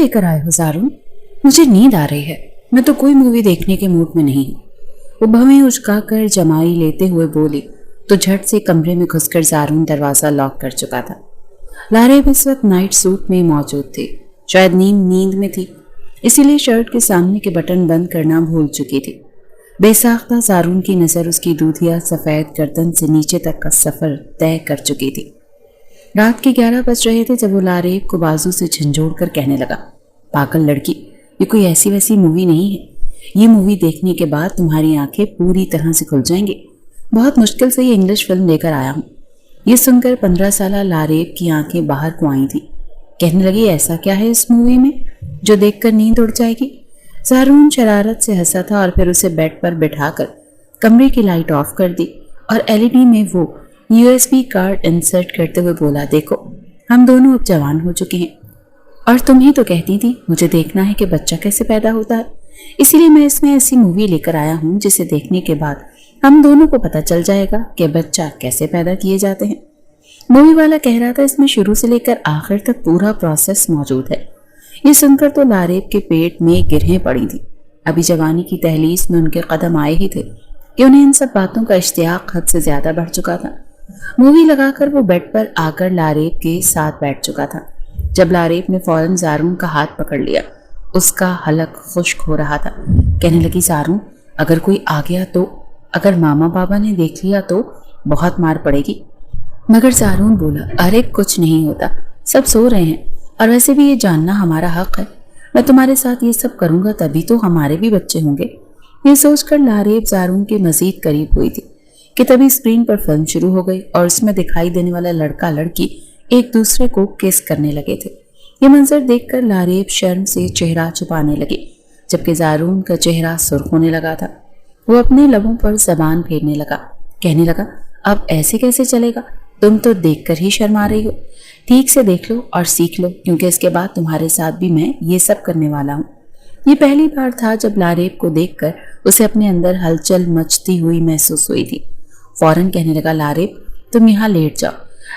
لے کر آئے ہو زارون؟ مجھے نیند آ رہی ہے، میں تو کوئی مووی دیکھنے کے موڈ میں نہیں ہوں، وہ بھویں اچکا کر جمائی لیتے ہوئے بولی تو جھٹ سے کمرے میں گھس کر زارون دروازہ لاک کر چکا تھا۔ لاریب اس وقت نائٹ سوٹ میں موجود تھی، شاید نیند میں تھی، اسی لیے شرٹ کے سامنے کے بٹن بند کرنا بھول چکی تھی۔ بے ساختہ زارون کی نظر اس کی دودھیا سفید گردن سے نیچے تک کا سفر طے کر چکی تھی۔ رات کے 11 بج رہے تھے جب وہ لاریب کو بازو سے جھنجھوڑ کر کہنے لگا، پاگل لڑکی، یہ کوئی ایسی ویسی مووی نہیں ہے، یہ مووی دیکھنے کے بعد تمہاری آنکھیں پوری طرح سے کھل جائیں گی، بہت مشکل سے یہ انگلش فلم لے کر آیا ہوں۔ یہ سن کر 15 سالہ لاریب کی آنکھیں باہر کو آئی تھی، کہنے لگی ایسا کیا ہے اس مووی میں جو دیکھ کر نیند اڑ جائے گی؟ زارون شرارت سے ہنسا تھا اور پھر اسے بیڈ پر بٹھا کر کمرے کی لائٹ آف کر دی اور LED میں وہ USB کارڈ انسرٹ کرتے ہوئے بولا، دیکھو ہم دونوں اب جوان ہو چکے ہیں، اور تم ہی تو کہتی تھی مجھے دیکھنا ہے کہ بچہ کیسے پیدا ہوتا ہے، اسی لیے میں اس میں ایسی مووی لے کر آیا ہوں جسے دیکھنے کے بعد ہم دونوں کو پتہ چل جائے گا کہ بچہ کیسے پیدا کیے جاتے ہیں۔ مووی والا کہہ رہا تھا اس میں شروع سے لے کر آخر تک پورا پروسیس موجود ہے۔ یہ سن کر تو لاریب کے پیٹ میں گرہیں پڑی تھی، ابھی جوانی کی دہلیز میں ان کے قدم آئے ہی تھے کہ انہیں ان سب باتوں کا اشتیاق حد سے زیادہ بڑھ چکا تھا۔ مووی لگا کر وہ بیڈ پر آ کر لاریب کے ساتھ بیٹھ چکا تھا جب لاریب نے فوراً زارون کا ہاتھ پکڑ لیا، اس کا حلق خشک ہو رہا تھا۔ کہنے لگی، زارون اگر کوئی آ گیا تو، اگر ماما بابا نے دیکھ لیا تو بہت مار پڑے گی۔ مگر زارون بولا، ارے کچھ نہیں ہوتا، سب سو رہے ہیں، اور ویسے بھی یہ جاننا ہمارا حق ہے، میں تمہارے ساتھ یہ سب کروں گا تبھی تو ہمارے بھی بچے ہوں گے۔ یہ سوچ کر لاریب زارون کے مزید قریب ہوئی تھی کہ تبھی اسکرین پر فلم شروع ہو گئی اور اس میں دکھائی دینے والا لڑکا لڑکی ایک دوسرے کو کس کرنے لگے تھے۔ یہ منظر دیکھ کر لاریب شرم سے چہرہ چھپانے لگی، جبکہ زارون کا چہرہ سرخ ہونے لگا تھا۔ وہ اپنے لبوں پر زبان پھیرنے لگا، کہنے لگا، اب ایسے کیسے چلے گا؟ تم تو دیکھ کر ہی شرما رہی ہو، ٹھیک سے دیکھ لو اور سیکھ لو، کیونکہ اس کے بعد تمہارے ساتھ بھی میں یہ سب کرنے والا ہوں۔ یہ پہلی بار تھا جب لاریب کو دیکھ کر اسے اپنے اندر ہلچل مچتی ہوئی محسوس ہوئی تھی۔ فوراً کہنے لگا، لاریب تم یہاں لیٹ جاؤ۔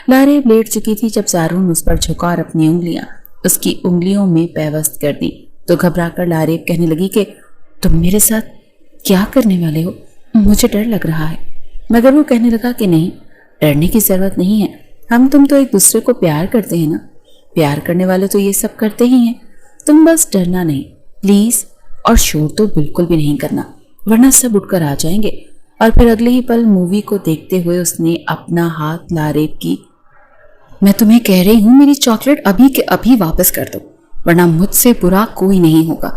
لاریب لیٹ چکی تھی جب زارون اس پر جھکا اور اپنی انگلیاں اس کی انگلیوں میں پیوست کر دی تو گھبرا کر لاریب کہنے لگی کہ تم میرے ساتھ کیا کرنے والے ہو؟ مجھے ڈر لگ رہا ہے۔ مگر وہ کہنے لگا کہ نہیں، ڈرنے کی ضرورت نہیں ہے، ہم تم تو ایک دوسرے کو پیار کرتے ہیں نا، پیار کرنے والے تو یہ سب کرتے ہی ہیں، تم بس ڈرنا نہیں پلیز، اور شور تو بالکل بھی نہیں کرنا ورنہ سب اٹھ کر آ جائیں گے۔ اور پھر اگلے ہی پل مووی کو دیکھتے ہوئے اس نے اپنا ہاتھ لاریب کی، میں تمہیں کہہ رہی ہوں میری چاکلیٹ ابھی کے ابھی واپس کر دو ورنہ مجھ سے برا کوئی نہیں ہوگا۔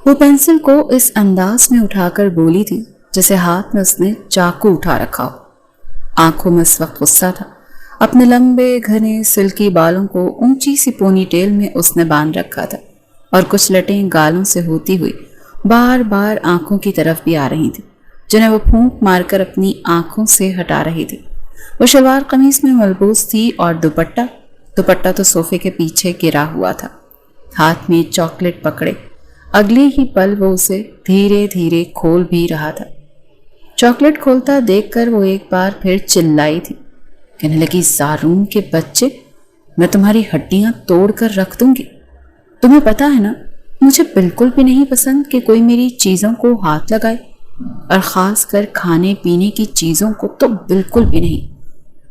وہ پینسل کو اس انداز میں اٹھا کر بولی تھی جیسے ہاتھ میں اس نے چاقو اٹھا رکھا ہو۔ آنکھوں میں اس وقت غصہ تھا۔ اپنے لمبے گھنے سلکی بالوں کو اونچی سی پونی ٹیل میں اس نے باندھ رکھا تھا اور کچھ لٹیں گالوں سے ہوتی ہوئی بار بار آنکھوں کی طرف بھی آ رہی تھی جنہیں وہ پھونک مار کر اپنی آنکھوں سے ہٹا رہی تھی۔ وہ شلوار قمیص میں ملبوس تھی اور دوپٹہ تو صوفے کے پیچھے گرا ہوا تھا۔ ہاتھ میں چاکلیٹ پکڑے اگلے ہی پل وہ اسے دھیرے دھیرے کھول بھی رہا تھا۔ چاکلیٹ کھولتا دیکھ کر وہ ایک بار پھر چلائی تھی، کہنے لگی، زارون کے بچے، میں تمہاری ہڈیاں توڑ کر رکھ دوں گی۔ تمہیں پتا ہے نا مجھے بالکل بھی نہیں پسند کہ کوئی میری چیزوں کو ہاتھ لگائے، اور خاص کر کھانے پینے کی چیزوں کو تو بالکل بھی نہیں۔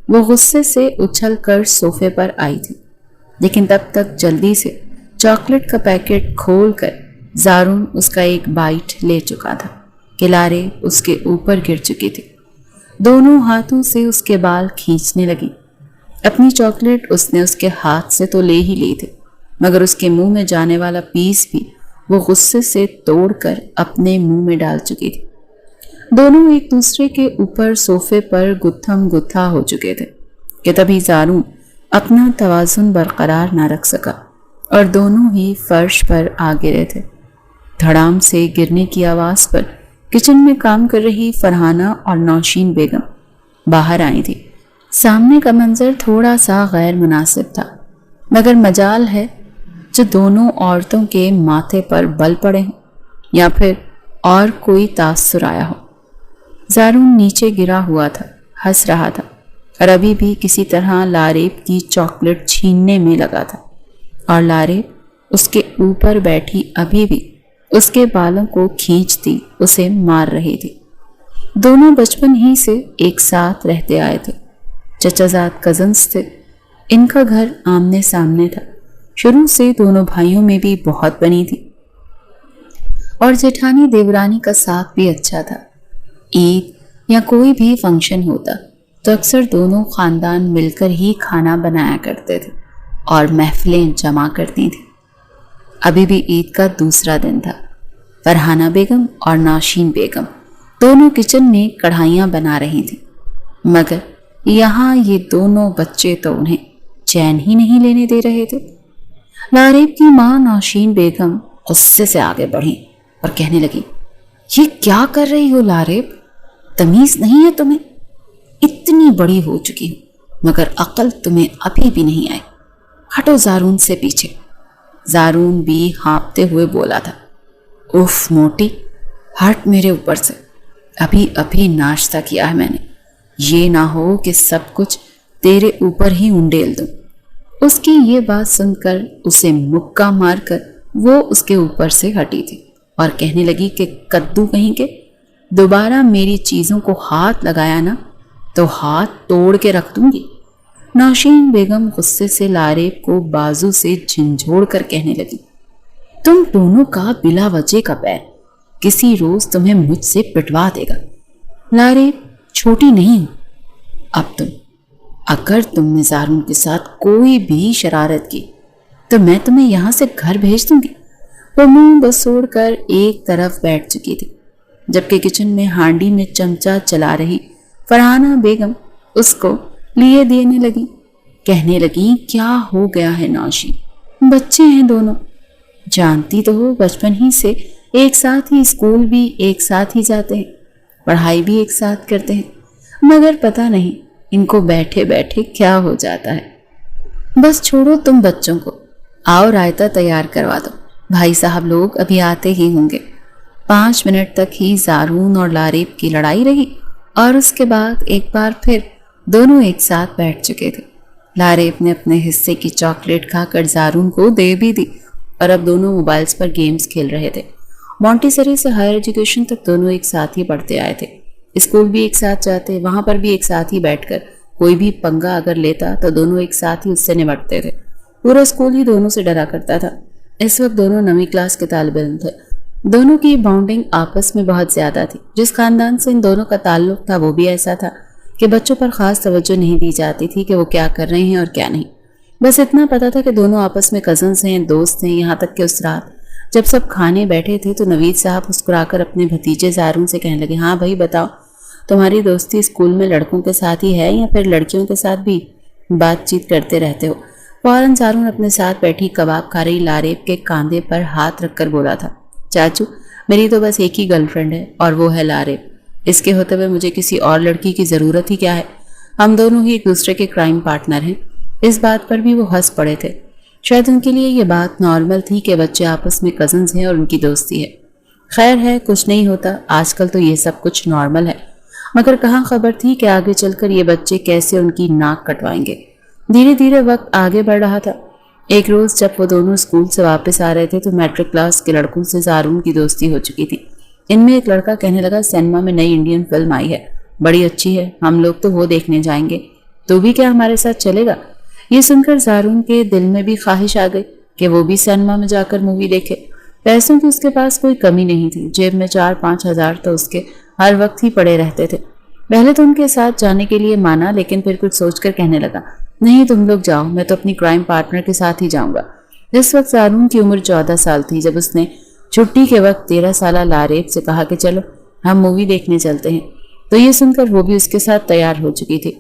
وہ غصے سے اچھل کر صوفے پر آئی تھی، لیکن تب تک جلدی سے چاکلیٹ کا پیکٹ کھول کر زارون اس کا ایک بائٹ لے چکا تھا کہ لاریب اس کے اوپر گر چکی تھی۔ دونوں ہاتھوں سے اس کے بال کھینچنے لگی۔ اپنی چاکلیٹ اس نے اس کے ہاتھ سے تو لے ہی لی تھی، مگر اس کے منہ میں جانے والا پیس بھی وہ غصے سے توڑ کر اپنے منہ میں ڈال چکی تھی۔ دونوں ایک دوسرے کے اوپر صوفے پر گتھم گتھا ہو چکے تھے کہ تبھی زارون اپنا توازن برقرار نہ رکھ سکا اور دونوں ہی فرش پر آ گرے تھے۔ دھڑام سے گرنے کی آواز پر کچن میں کام کر رہی فرحانہ اور نوشین بیگم باہر آئی تھی۔ سامنے کا منظر تھوڑا سا غیر مناسب تھا، مگر مجال ہے جو دونوں عورتوں کے ماتھے پر بل پڑے ہوں یا پھر اور کوئی تاثر آیا ہو۔ زارون نیچے گرا ہوا تھا، ہنس رہا تھا اور ابھی بھی کسی طرح لاریب کی چاکلیٹ چھیننے میں لگا تھا، اور لاریب اس کے اوپر بیٹھی ابھی بھی اس کے بالوں کو کھینچتی اسے مار رہی تھی۔ دونوں بچپن ہی سے ایک ساتھ رہتے آئے تھے، چچا زاد کزنس تھے، ان کا گھر آمنے سامنے تھا۔ شروع سے دونوں بھائیوں میں بھی بہت بنی تھی اور جیٹھانی دیورانی کا ساتھ بھی اچھا تھا۔ عید یا کوئی بھی فنکشن ہوتا تو اکثر دونوں خاندان مل کر ہی کھانا بنایا کرتے تھے اور محفلیں جمع کرتی تھیں۔ ابھی بھی عید کا دوسرا دن تھا۔ فرحانہ بیگم اور نوشین بیگم دونوں کچن میں کڑھائیاں بنا رہی تھیں، مگر یہاں یہ دونوں بچے تو انہیں چین ہی نہیں لینے دے رہے تھے۔ لاریب کی ماں نوشین بیگم غصے سے آگے بڑھی اور کہنے لگی، یہ کیا کر رہی ہو لاریب؟ تمیز نہیں ہے تمہیں؟ اتنی بڑی ہو چکی ہوں مگر عقل تمہیں ابھی بھی نہیں آئی۔ ہٹو زارون سے پیچھے۔ زارون بھی ہانپتے ہوئے بولا تھا، اف موٹی، ہٹ میرے اوپر سے، ابھی ناشتہ کیا ہے میں نے، یہ نہ ہو کہ سب کچھ تیرے اوپر ہی انڈیل دوں۔ اس کی یہ بات سن کر اسے مکہ مار کر وہ اس کے اوپر سے ہٹی تھی اور کہنے لگی کہ کدو کہیں کے، دوبارہ میری چیزوں کو ہاتھ لگایا نا تو ہاتھ توڑ کے رکھ دوں گی۔ نوشین بیگم غصے سے لاریب کو بازو سے جھنجھوڑ کر کہنے لگی، تم دونوں کا بلا وجہ کا پیر کسی روز تمہیں مجھ سے پٹوا دے گا۔ لاریب چھوٹی نہیں ہوں اب تم، اگر تم نے زارون کے ساتھ کوئی بھی شرارت کی تو میں تمہیں یہاں سے گھر بھیج دوں گی۔ وہ منہ بسوڑ کر ایک طرف بیٹھ چکی تھی، جبکہ کچن میں ہانڈی میں چمچہ چلا رہی فرحانہ بیگم اس کو لیے دینے لگی، کہنے لگی، کیا ہو گیا ہے نوشین؟ بچے ہیں دونوں، جانتی تو ہو بچپن ہی سے ایک ساتھ ہی اسکول بھی ایک ساتھ ہی جاتے ہیں، پڑھائی بھی ایک ساتھ کرتے ہیں، مگر پتہ نہیں ان کو بیٹھے بیٹھے کیا ہو جاتا ہے۔ بس چھوڑو تم بچوں کو، آؤ رائتہ تیار کروا دو، بھائی صاحب لوگ ابھی آتے ہی ہوں گے۔ 5 منٹ تک ہی زارون اور لاریب کی لڑائی رہی اور اس کے بعد ایک بار پھر دونوں ایک ساتھ بیٹھ چکے تھے۔ لاریب نے اپنے حصے کی چاکلیٹ کھا کر زارون کو دے بھی دی اور اب دونوں موبائلز پر گیمز کھیل رہے تھے۔ مونٹیسری سے ہائر ایجوکیشن تک دونوں ایک ساتھ ہی پڑھتے آئے تھے، اسکول بھی ایک ساتھ جاتے، وہاں پر بھی ایک ساتھ ہی بیٹھ کر کوئی بھی پنگا اگر لیتا تو دونوں ایک ساتھ ہی اس سے نمٹتے تھے۔ پورا اسکول ہی دونوں سے ڈرا کرتا تھا۔ اس وقت دونوں 9ویں کلاس کے طالب علم تھے۔ دونوں کی بانڈنگ آپس میں بہت زیادہ تھی۔ جس خاندان سے ان دونوں کا تعلق تھا وہ بھی ایسا تھا کہ بچوں پر خاص توجہ نہیں دی جاتی تھی کہ وہ کیا کر رہے ہیں اور کیا نہیں، بس اتنا پتا تھا کہ دونوں آپس میں کزنز ہیں، دوست ہیں، یہاں تک کہ اس رات جب سب کھانے بیٹھے تھے تو نوید صاحب مسکرا کر اپنے بھتیجے زارون سے کہنے لگے، ہاں بھائی بتاؤ، تمہاری دوستی اسکول میں لڑکوں کے ساتھ ہی ہے یا پھر لڑکیوں کے ساتھ بھی بات چیت کرتے رہتے ہو؟ فوراً زارون اپنے ساتھ بیٹھی کباب کھا رہی لاریب کے کاندھے پر ہاتھ رکھ کر بولا تھا، چاچو میری تو بس ایک ہی گرل فرینڈ ہے اور وہ ہے لاریب، اس کے ہوتے ہوئے مجھے کسی اور لڑکی کی ضرورت ہی کیا ہے؟ ہم دونوں ہی ایک دوسرے کے کرائم پارٹنر ہیں۔ اس بات پر بھی وہ ہنس پڑے تھے۔ شاید ان کے لیے یہ بات نارمل تھی کہ بچے آپس میں کزنز ہیں اور ان کی دوستی ہے۔ خیر ہے، کچھ نہیں ہوتا، آج کل تو یہ سب کچھ نارمل ہے، مگر کہاں خبر تھی کہ آگے چل کر یہ بچے کیسے ان کی ناک کٹوائیں گے۔ دھیرے دھیرے وقت آگے بڑھ رہا تھا۔ ایک روز جب وہ دونوں اسکول سے واپس آ رہے تھے تو میٹرک کلاس کے لڑکوں سے زارون کی دوستی ہو چکی تھی۔ ان میں ایک لڑکا کہنے لگا، سینما میں نئی انڈین فلم آئی ہے، بڑی اچھی ہے، ہم لوگ تو وہ دیکھنے جائیں گے، تو بھی کیا ہمارے ساتھ چلے گا؟ یہ سن کر زارون کے دل میں بھی خواہش آ گئی کہ وہ بھی سینما میں جا کر مووی دیکھے۔ پیسوں کی اس کے پاس کوئی کمی نہیں تھی، جیب میں 4-5 ہزار تو اس کے ہر وقت ہی پڑے رہتے تھے۔ پہلے تو ان کے ساتھ جانے کے لیے مانا، لیکن پھر کچھ سوچ کر کہنے لگا، نہیں تم لوگ جاؤ، میں تو اپنی کرائم پارٹنر کے ساتھ ہی جاؤں گا۔ جس وقت زارون کی عمر 14 سال تھی، جب اس نے چھٹی کے وقت 13 سالہ لاریب سے کہا کہ چلو ہم مووی دیکھنے چلتے ہیں، تو یہ سن کر وہ بھی اس کے ساتھ تیار ہو چکی تھی۔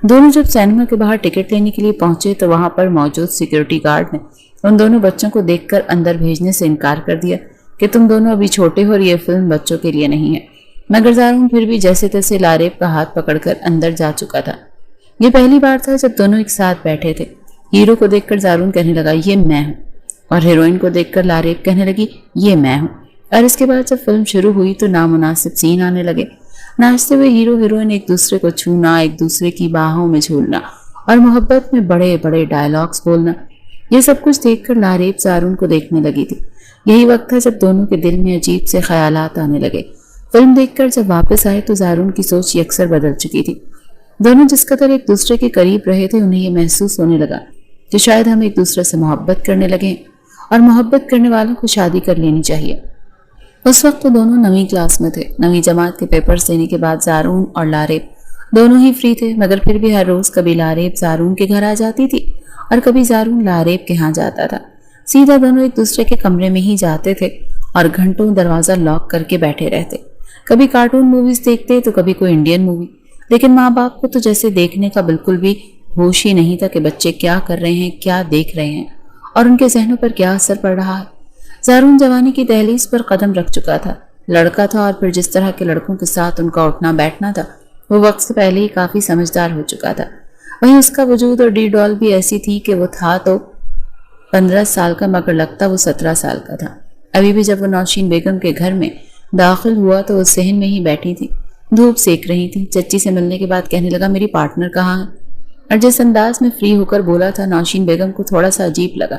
دونوں جب سینما کے باہر ٹکٹ لینے کے لیے پہنچے تو وہاں پر موجود سیکیورٹی گارڈ نے ان دونوں بچوں کو دیکھ کر اندر بھیجنے سے انکار کر دیا کہ تم دونوں ابھی چھوٹے ہو اور یہ فلم بچوں کے لیے نہیں ہے۔ مگر زارون پھر بھی جیسے تیسے لاریب کا ہاتھ پکڑ کر اندر جا چکا تھا۔ یہ پہلی بار تھا جب دونوں ایک ساتھ بیٹھے تھے۔ ہیرو کو دیکھ کر زارون کہنے لگا، یہ میں ہوں، اور ہیروئن کو دیکھ کر لاریب کہنے لگی، یہ میں ہوں۔ اور اس کے بعد جب فلم شروع ہوئی تو نامناسب سین آنے لگے۔ ناچتے ہوئے ہیرو ہیروئن ایک دوسرے کو چھونا، ایک دوسرے کی باہوں میں جھولنا اور محبت میں بڑے بڑے ڈائلاگز بولنا۔ یہ سب کچھ دیکھ کر لاریب زارون کو دیکھنے لگی تھی۔ یہی وقت تھا جب دونوں کے دل میں عجیب سے خیالات آنے لگے۔ فلم دیکھ کر جب واپس آئے تو زارون کی سوچ یکسر بدل چکی تھی۔ دونوں جس قدر ایک دوسرے کے قریب رہے تھے، انہیں یہ محسوس ہونے لگا کہ شاید ہم ایک دوسرے سے محبت کرنے لگے اور محبت کرنے والوں کو شادی کر لینی چاہیے۔ اس وقت تو دونوں 9ویں کلاس میں تھے۔ 9ویں جماعت کے پیپرز دینے کے بعد زارون اور لاریب دونوں ہی فری تھے، مگر پھر بھی ہر روز کبھی لاریب زارون کے گھر آ جاتی تھی اور کبھی زارون لاریب کے ہاں جاتا تھا۔ سیدھا دونوں ایک دوسرے کے کمرے میں ہی جاتے تھے اور گھنٹوں دروازہ لاک کر کے بیٹھے رہتے۔ کبھی کارٹون موویز دیکھتے تو کبھی کوئی انڈین مووی، لیکن ماں باپ کو تو جیسے دیکھنے کا بالکل بھی ہوش ہی نہیں تھا کہ بچے کیا کر رہے ہیں، کیا دیکھ رہے ہیں اور ان کے ذہنوں پر کیا اثر پڑ رہا ہے۔ زارون جوانی کی دہلیز پر قدم رکھ چکا تھا، لڑکا تھا، اور پھر جس طرح کے لڑکوں کے ساتھ ان کا اٹھنا بیٹھنا تھا وہ وقت سے پہلے ہی کافی سمجھدار ہو چکا تھا۔ وہیں اس کا وجود اور ڈی ڈال بھی ایسی تھی کہ وہ تھا تو 15 سال کا مگر لگتا وہ 17 سال کا تھا۔ ابھی بھی جب وہ نوشین بیگم کے گھر میں داخل ہوا تو وہ صحن میں ہی بیٹھی تھی، دھوپ سیک رہی تھی۔ چچی سے ملنے کے بعد کہنے لگا میری پارٹنر کہاں ہے، اور جس انداز میں فری ہو کر بولا تھا نوشین بیگم کو تھوڑا سا عجیب لگا۔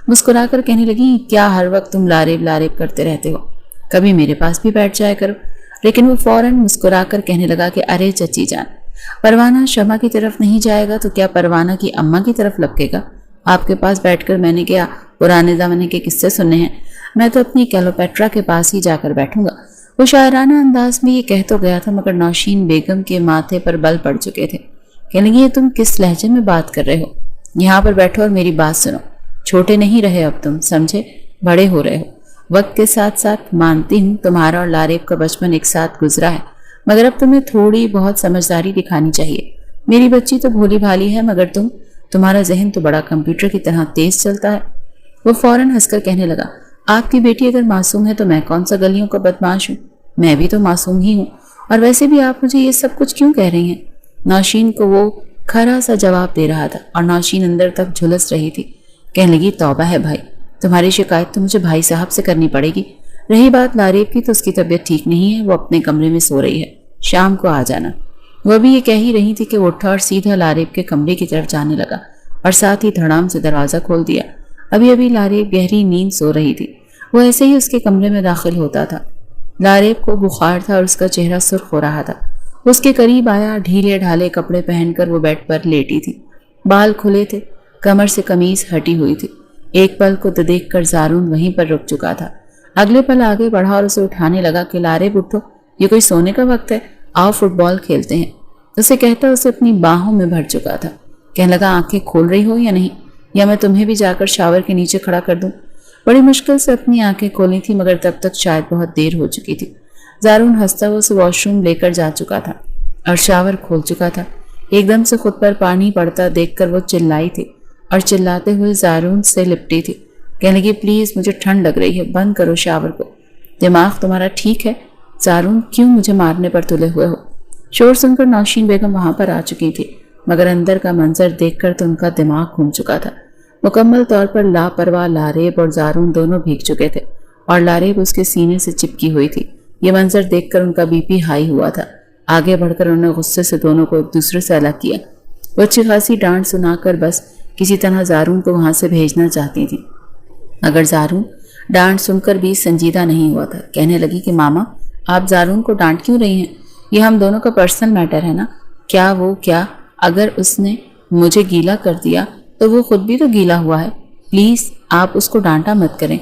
مسکرا کر کہنے لگی کیا ہر وقت تم لاریب لاریب کرتے رہتے ہو، کبھی میرے پاس بھی بیٹھ جایا کرو۔ لیکن وہ فوراً مسکرا کر کہنے لگا کہ ارے چچی جان، پروانہ شمع کی طرف نہیں جائے گا تو کیا پروانہ کی اماں کی طرف لپکے گا؟ آپ کے پاس بیٹھ کر میں نے کیا پرانے زمانے کے قصے سننے ہیں، میں تو اپنی کیلوپیٹرا کے پاس ہی جا کر بیٹھوں گا۔ وہ شاعرانہ انداز میں یہ کہہ تو گیا تھا مگر نوشین بیگم کے ماتھے پر بل پڑ چکے تھے۔ کہنے لگی تم کس لہجے میں بات کر رہے ہو، یہاں پر بیٹھو اور میری بات سنو۔ چھوٹے نہیں رہے اب تم، سمجھے، بڑے ہو رہے ہو۔ وقت کے ساتھ ساتھ مانتی ہوں تمہارا اور لاریب کا بچپن ایک ساتھ گزرا ہے، مگر اب تمہیں تھوڑی بہت سمجھداری دکھانی چاہیے۔ میری بچی تو بھولی بھالی ہے مگر تمہارا ذہن تو بڑا کمپیوٹر کی طرح تیز چلتا ہے۔ وہ فوراً ہنس کر کہنے لگا آپ کی بیٹی اگر معصوم ہے تو میں کون سا گلیوں کا بدمعاش ہوں، میں بھی تو معصوم ہی ہوں، اور ویسے بھی آپ مجھے یہ سب کچھ کیوں کہہ رہی ہیں؟ نوشین کو وہ کھرا سا جواب دے رہا تھا اور نوشین اندر تک جھلس رہی تھی۔ کہنے لگی توبہ ہے بھائی، تمہاری شکایت تو مجھے بھائی صاحب سے کرنی پڑے گی۔ رہی بات لاریب کی تو اس کی طبیعت ٹھیک نہیں ہے، وہ اپنے کمرے میں سو رہی ہے، شام کو آ جانا۔ وہ بھی یہ کہہ ہی رہی تھی کہ وہ اٹھا اور سیدھا لاریب کے کمرے کی طرف جانے لگا اور ساتھ ہی دھڑام سے دروازہ کھول دیا۔ ابھی لاریب گہری نیند سو رہی تھی، وہ ایسے ہی اس کے کمرے میں داخل ہوتا تھا۔ لاریب کو بخار تھا اور اس کا چہرہ سرخ ہو رہا تھا۔ اس کے قریب آیا، ڈھیلے ڈھالے کپڑے پہن کر وہ بیڈ پر لیٹی تھی، بال کھلے تھے، کمر سے قمیض ہٹی ہوئی تھی۔ ایک پل کو تو دیکھ کر زارون وہیں پر رک چکا تھا، اگلے پل آگے بڑھا اور اسے اٹھانے لگا کہ لاریب اٹھو، یہ کوئی سونے کا وقت ہے، آؤ فٹ بال کھیلتے ہیں۔ اسے کہتا اسے اپنی باہوں میں بھر چکا تھا۔ کہنے لگا آنکھیں کھول رہی ہو یا نہیں، یا میں تمہیں بھی جا کر شاور کے نیچے کھڑا کر دوں؟ بڑی مشکل سے اپنی آنکھیں کھولی تھی مگر تب تک شاید بہت دیر ہو چکی تھی۔ زارون ہنستا ہوا اسے واش روم لے کر جا چکا تھا اور شاور کھول چکا تھا۔ ایک دم سے خود پر پانی پڑتا دیکھ کر وہ چلائی تھی اور چلاتے ہوئے زارون سے لپٹی تھی۔ کہنے لگی پلیز مجھے ٹھنڈ لگ رہی ہے، بند کرو شاور کو۔ دماغ تمہارا ٹھیک ہے زارون، کیوں مجھے مارنے پر تلے ہوئے ہو؟ شور سن کر نوشین بیگم وہاں پر آ چکی تھی مگر اندر کا منظر دیکھ کر تو ان کا دماغ گھوم چکا تھا۔ مکمل طور پر لاپرواہ لاریب اور زارون دونوں بھیگ چکے تھے اور لاریب اس کے سینے سے چپکی ہوئی تھی۔ یہ منظر دیکھ کر ان کا بی پی ہائی ہوا تھا۔ آگے بڑھ کر انہوں نے غصے سے دونوں کو ایک دوسرے سے الگ کیا۔ وہ اچھی خاصی ڈانٹ سنا کر بس کسی طرح زارون کو وہاں سے بھیجنا چاہتی تھی مگر زارون ڈانٹ سن کر بھی سنجیدہ نہیں ہوا تھا۔ کہنے لگی کہ ماما آپ زارون کو ڈانٹ کیوں رہی ہیں؟ یہ ہم دونوں کا پرسنل میٹر ہے نا۔ کیا اگر اس نے مجھے گیلا کر دیا تو وہ خود بھی تو گیلا ہوا ہے، پلیز آپ اس کو ڈانٹا مت کریں،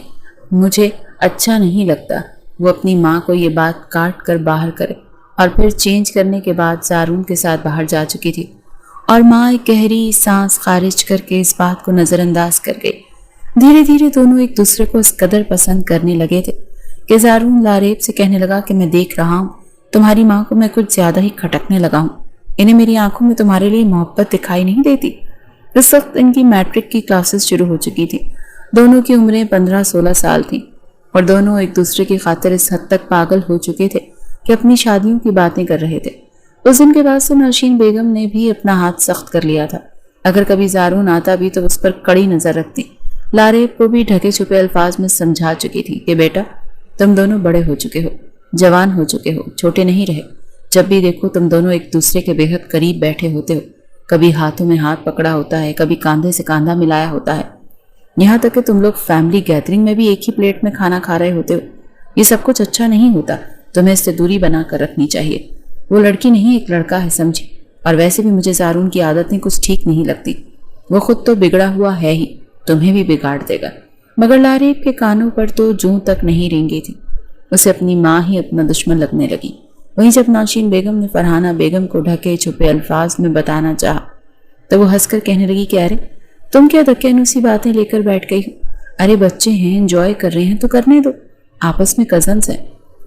مجھے اچھا نہیں لگتا۔ وہ اپنی ماں کو یہ بات کاٹ کر باہر کرے اور پھر چینج کرنے کے بعد زارون کے ساتھ باہر جا چکی تھی اور ماں ایک گہری سانس خارج کر کے اس بات کو نظر انداز کر گئی۔ دھیرے دھیرے دونوں ایک دوسرے کو اس قدر پسند کرنے لگے تھے کہ زارون لاریب سے کہنے لگا کہ میں دیکھ رہا ہوں تمہاری ماں کو میں کچھ زیادہ ہی کھٹکنے لگا ہوں، انہیں میری آنکھوں میں تمہارے لیے محبت دکھائی نہیں دیتی۔ اس وقت ان کی میٹرک کی کلاسز شروع ہو چکی تھی۔ دونوں کی عمریں 15-16 سال تھیں اور دونوں ایک دوسرے کی خاطر اس حد تک پاگل ہو چکے تھے کہ اپنی شادیوں کی باتیں کر رہے تھے۔ اس دن کے بعد سے نوشین بیگم نے بھی اپنا ہاتھ سخت کر لیا تھا۔ اگر کبھی زارون آتا بھی تو اس پر کڑی نظر رکھتی۔ لاریب کو بھی ڈھکے چھپے الفاظ میں سمجھا چکی تھی کہ بیٹا تم دونوں بڑے ہو چکے ہو، جوان ہو چکے ہو، چھوٹے نہیں رہے۔ جب بھی دیکھو تم دونوں ایک دوسرے کے بے حد قریب بیٹھے ہوتے ہو، کبھی ہاتھوں میں ہاتھ پکڑا ہوتا ہے، کبھی کاندھے سے کاندھا ملایا ہوتا ہے۔ یہاں تک کہ تم لوگ فیملی گیدرنگ میں بھی ایک ہی پلیٹ میں کھانا کھا رہے ہوتے ہو. یہ سب کچھ اچھا نہیں ہوتا. تمہیں اس سے دوری بنا کر رکھنی چاہیے. وہ لڑکی نہیں ایک لڑکا ہے سمجھی. اور ویسے بھی مجھے زارون کی عادتیں کچھ ٹھیک نہیں لگتی. وہ خود تو بگڑا ہوا ہے ہی, تمہیں بھی بگاڑ دے گا. مگر لاریب کے کانوں پر تو جوں تک نہیں رینگی تھی. اسے اپنی ماں ہی اپنا دشمن لگنے لگی. وہیں جب نوشین بیگم نے فرحانہ بیگم کو ڈھکے چھپے الفاظ میں بتانا چاہا تو وہ ہنس کر کہنے لگی کہ ارے تم کیا دکانوسی باتیں لے کر بیٹھ گئی ہو. ارے بچے ہیں, انجوائے کر رہے ہیں تو کرنے دو. آپس میں کزنز ہیں,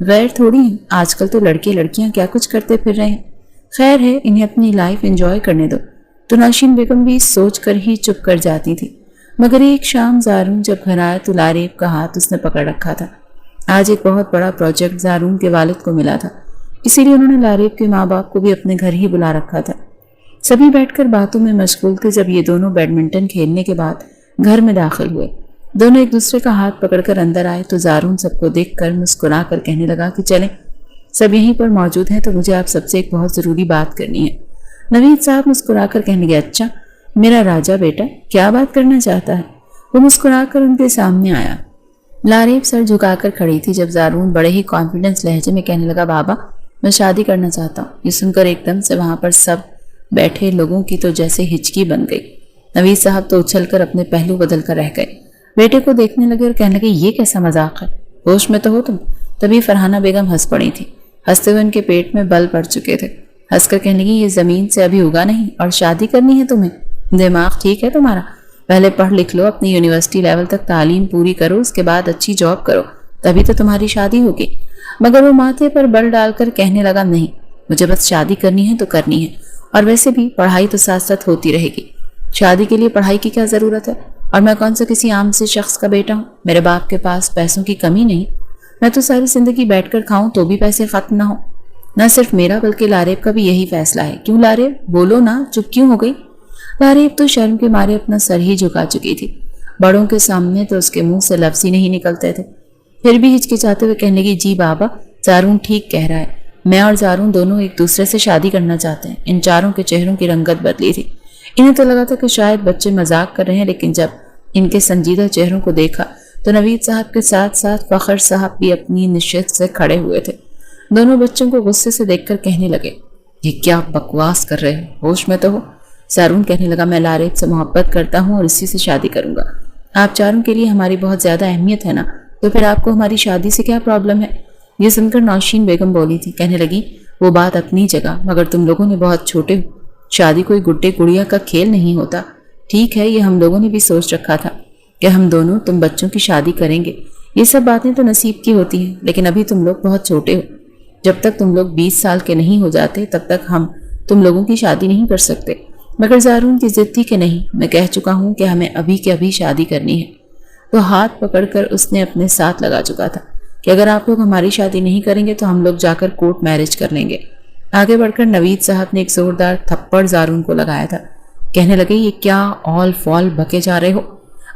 غیر تھوڑی ہیں. آج کل تو لڑکے لڑکیاں کیا کچھ کرتے پھر رہے ہیں. خیر ہے, انہیں اپنی لائف انجوائے کرنے دو. تو نوشین بیگم بھی سوچ کر ہی چپ کر جاتی تھی. مگر ایک شام زارون جب گھر آیا تو لاریب کا ہاتھ اس نے پکڑ رکھا تھا. آج ایک بہت بڑا پروجیکٹ زارون کے والد کو ملا تھا, اسی لیے انہوں نے لاریب کے ماں باپ کو بھی اپنے گھر ہی بلا رکھا تھا. سبھی بیٹھ کر باتوں میں مشغول تھے جب یہ دونوں بیڈمنٹن کھیلنے کے بعد گھر میں داخل ہوئے. دونوں ایک دوسرے کا ہاتھ پکڑ کر اندر آئے تو زارون سب کو دیکھ کر مسکرا کر کہنے لگا کہ چلیں, سب یہیں پر موجود ہیں تو مجھے آپ سب سے ایک بہت ضروری بات کرنی ہے. نوید صاحب مسکرا کر کہنے لگے اچھا میرا راجہ بیٹا کیا بات کرنا چاہتا ہے. وہ مسکرا کر ان کے سامنے آیا. لاریب سر جھکا کر کھڑی تھی جب زارون بڑے ہی کانفیڈنس لہجے میں کہنے لگا بابا میں شادی کرنا چاہتا ہوں. یہ سن کر ایک دم سے وہاں پر سب بیٹھے لوگوں کی تو جیسے ہچکی بن گئی. نوید صاحب تو اچھل کر اپنے پہلو بدل کر رہ گئے. بیٹے کو دیکھنے لگے اور کہنے لگے یہ کیسا مذاق ہے, ہوش میں تو ہو تم. تبھی فرحانہ بیگم ہنس پڑی تھی. ہنستے ہوئے ان کے پیٹ میں بل پڑ چکے تھے. ہنس کر کہنے لگی یہ زمین سے ابھی اگا نہیں اور شادی کرنی ہے تمہیں. دماغ ٹھیک ہے تمہارا؟ پہلے پڑھ لکھ لو, اپنی یونیورسٹی لیول تک تعلیم پوری کرو, اس کے بعد اچھی جاب کرو, تبھی تو تمہاری شادی ہوگی. مگر وہ ماتھے پر بل ڈال کر کہنے لگا نہیں, مجھے بس شادی کرنی ہے تو کرنی ہے, اور ویسے بھی پڑھائی تو ساتھ ساتھ ہوتی رہے گی. شادی کے لیے پڑھائی کی کیا ضرورت ہے؟ اور میں کون سا کسی عام سے شخص کا بیٹا ہوں؟ میرے باپ کے پاس پیسوں کی کمی نہیں. میں تو ساری زندگی بیٹھ کر کھاؤں تو بھی پیسے ختم نہ ہو. نہ صرف میرا بلکہ لاریب کا بھی یہی فیصلہ ہے. کیوں لاریب, بولو نا, چپ کیوں ہو گئی؟ لاریب تو شرم کے مارے اپنا سر ہی جھکا چکی تھی. بڑوں کے سامنے تو اس کے منہ سے لفظ ہی نہیں نکلتے تھے. پھر بھی ہچکچاتے ہوئے کہنے لگی جی بابا زارون ٹھیک کہہ رہا ہے. میں اور زارون دونوں ایک دوسرے سے شادی کرنا چاہتے ہیں. ان چاروں کے چہروں کی رنگت بدلی تھی. انہیں تو لگا تھا کہ شاید بچے مذاق کر رہے ہیں, لیکن جب ان کے سنجیدہ چہروں کو دیکھا تو نوید صاحب کے ساتھ ساتھ فخر صاحب بھی اپنی نشست سے کھڑے ہوئے تھے. دونوں بچوں کو غصے سے دیکھ کر کہنے لگے یہ کیا بکواس کر رہے ہو, ہوش میں تو ہو. زارون کہنے لگا میں لاریب سے محبت کرتا ہوں اور اسی سے شادی کروں گا. آپ چاروں کے لیے ہماری بہت زیادہ اہمیت ہے نا, تو پھر آپ کو ہماری شادی سے کیا پرابلم ہے؟ یہ سن کر نوشین بیگم بولی تھی. کہنے لگی وہ بات اپنی جگہ, مگر تم لوگوں نے بہت چھوٹے ہو. شادی کوئی گڈے گڑیا کا کھیل نہیں ہوتا. ٹھیک ہے یہ ہم لوگوں نے بھی سوچ رکھا تھا کہ ہم دونوں تم بچوں کی شادی کریں گے. یہ سب باتیں تو نصیب کی ہوتی ہیں, لیکن ابھی تم لوگ بہت چھوٹے ہو. جب تک تم لوگ 20 سال کے نہیں ہو جاتے تب تک ہم تم لوگوں کی شادی نہیں کر سکتے. مگر زارون کی ضد تھی کہ نہیں, میں کہہ چکا ہوں کہ ہمیں ابھی کے ابھی شادی کرنی ہے. تو ہاتھ پکڑ کر اس نے اپنے ساتھ لگا چکا تھا کہ اگر آپ لوگ ہماری شادی نہیں کریں گے تو ہم لوگ جا کر کورٹ میرج کر لیں گے. آگے بڑھ کر نوید صاحب نے ایک زوردار تھپڑ زارون کو لگایا تھا. کہنے لگے یہ کیا آل فال بکے جا رہے ہو.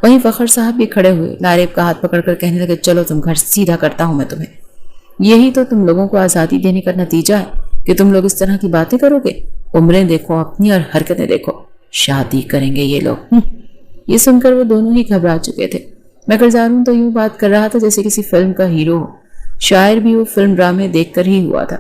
وہیں فخر صاحب بھی کھڑے ہوئے. لاریب کا ہاتھ پکڑ کر کہنے لگے چلو تم گھر سیدھا کرتا ہوں میں تمہیں. یہی تو تم لوگوں کو آزادی دینے کا نتیجہ ہے کہ تم لوگ اس طرح کی باتیں کرو گے. عمریں دیکھو اپنی اور حرکتیں دیکھو. شادی کریں گے یہ لوگ. یہ سن کر وہ دونوں ہی گھبرا چکے تھے. مگر زارون تو یوں بات کر رہا تھا جیسے کسی فلم کا ہیرو ہو. شاعر بھی وہ فلم ڈرامے دیکھ کر ہی ہوا تھا.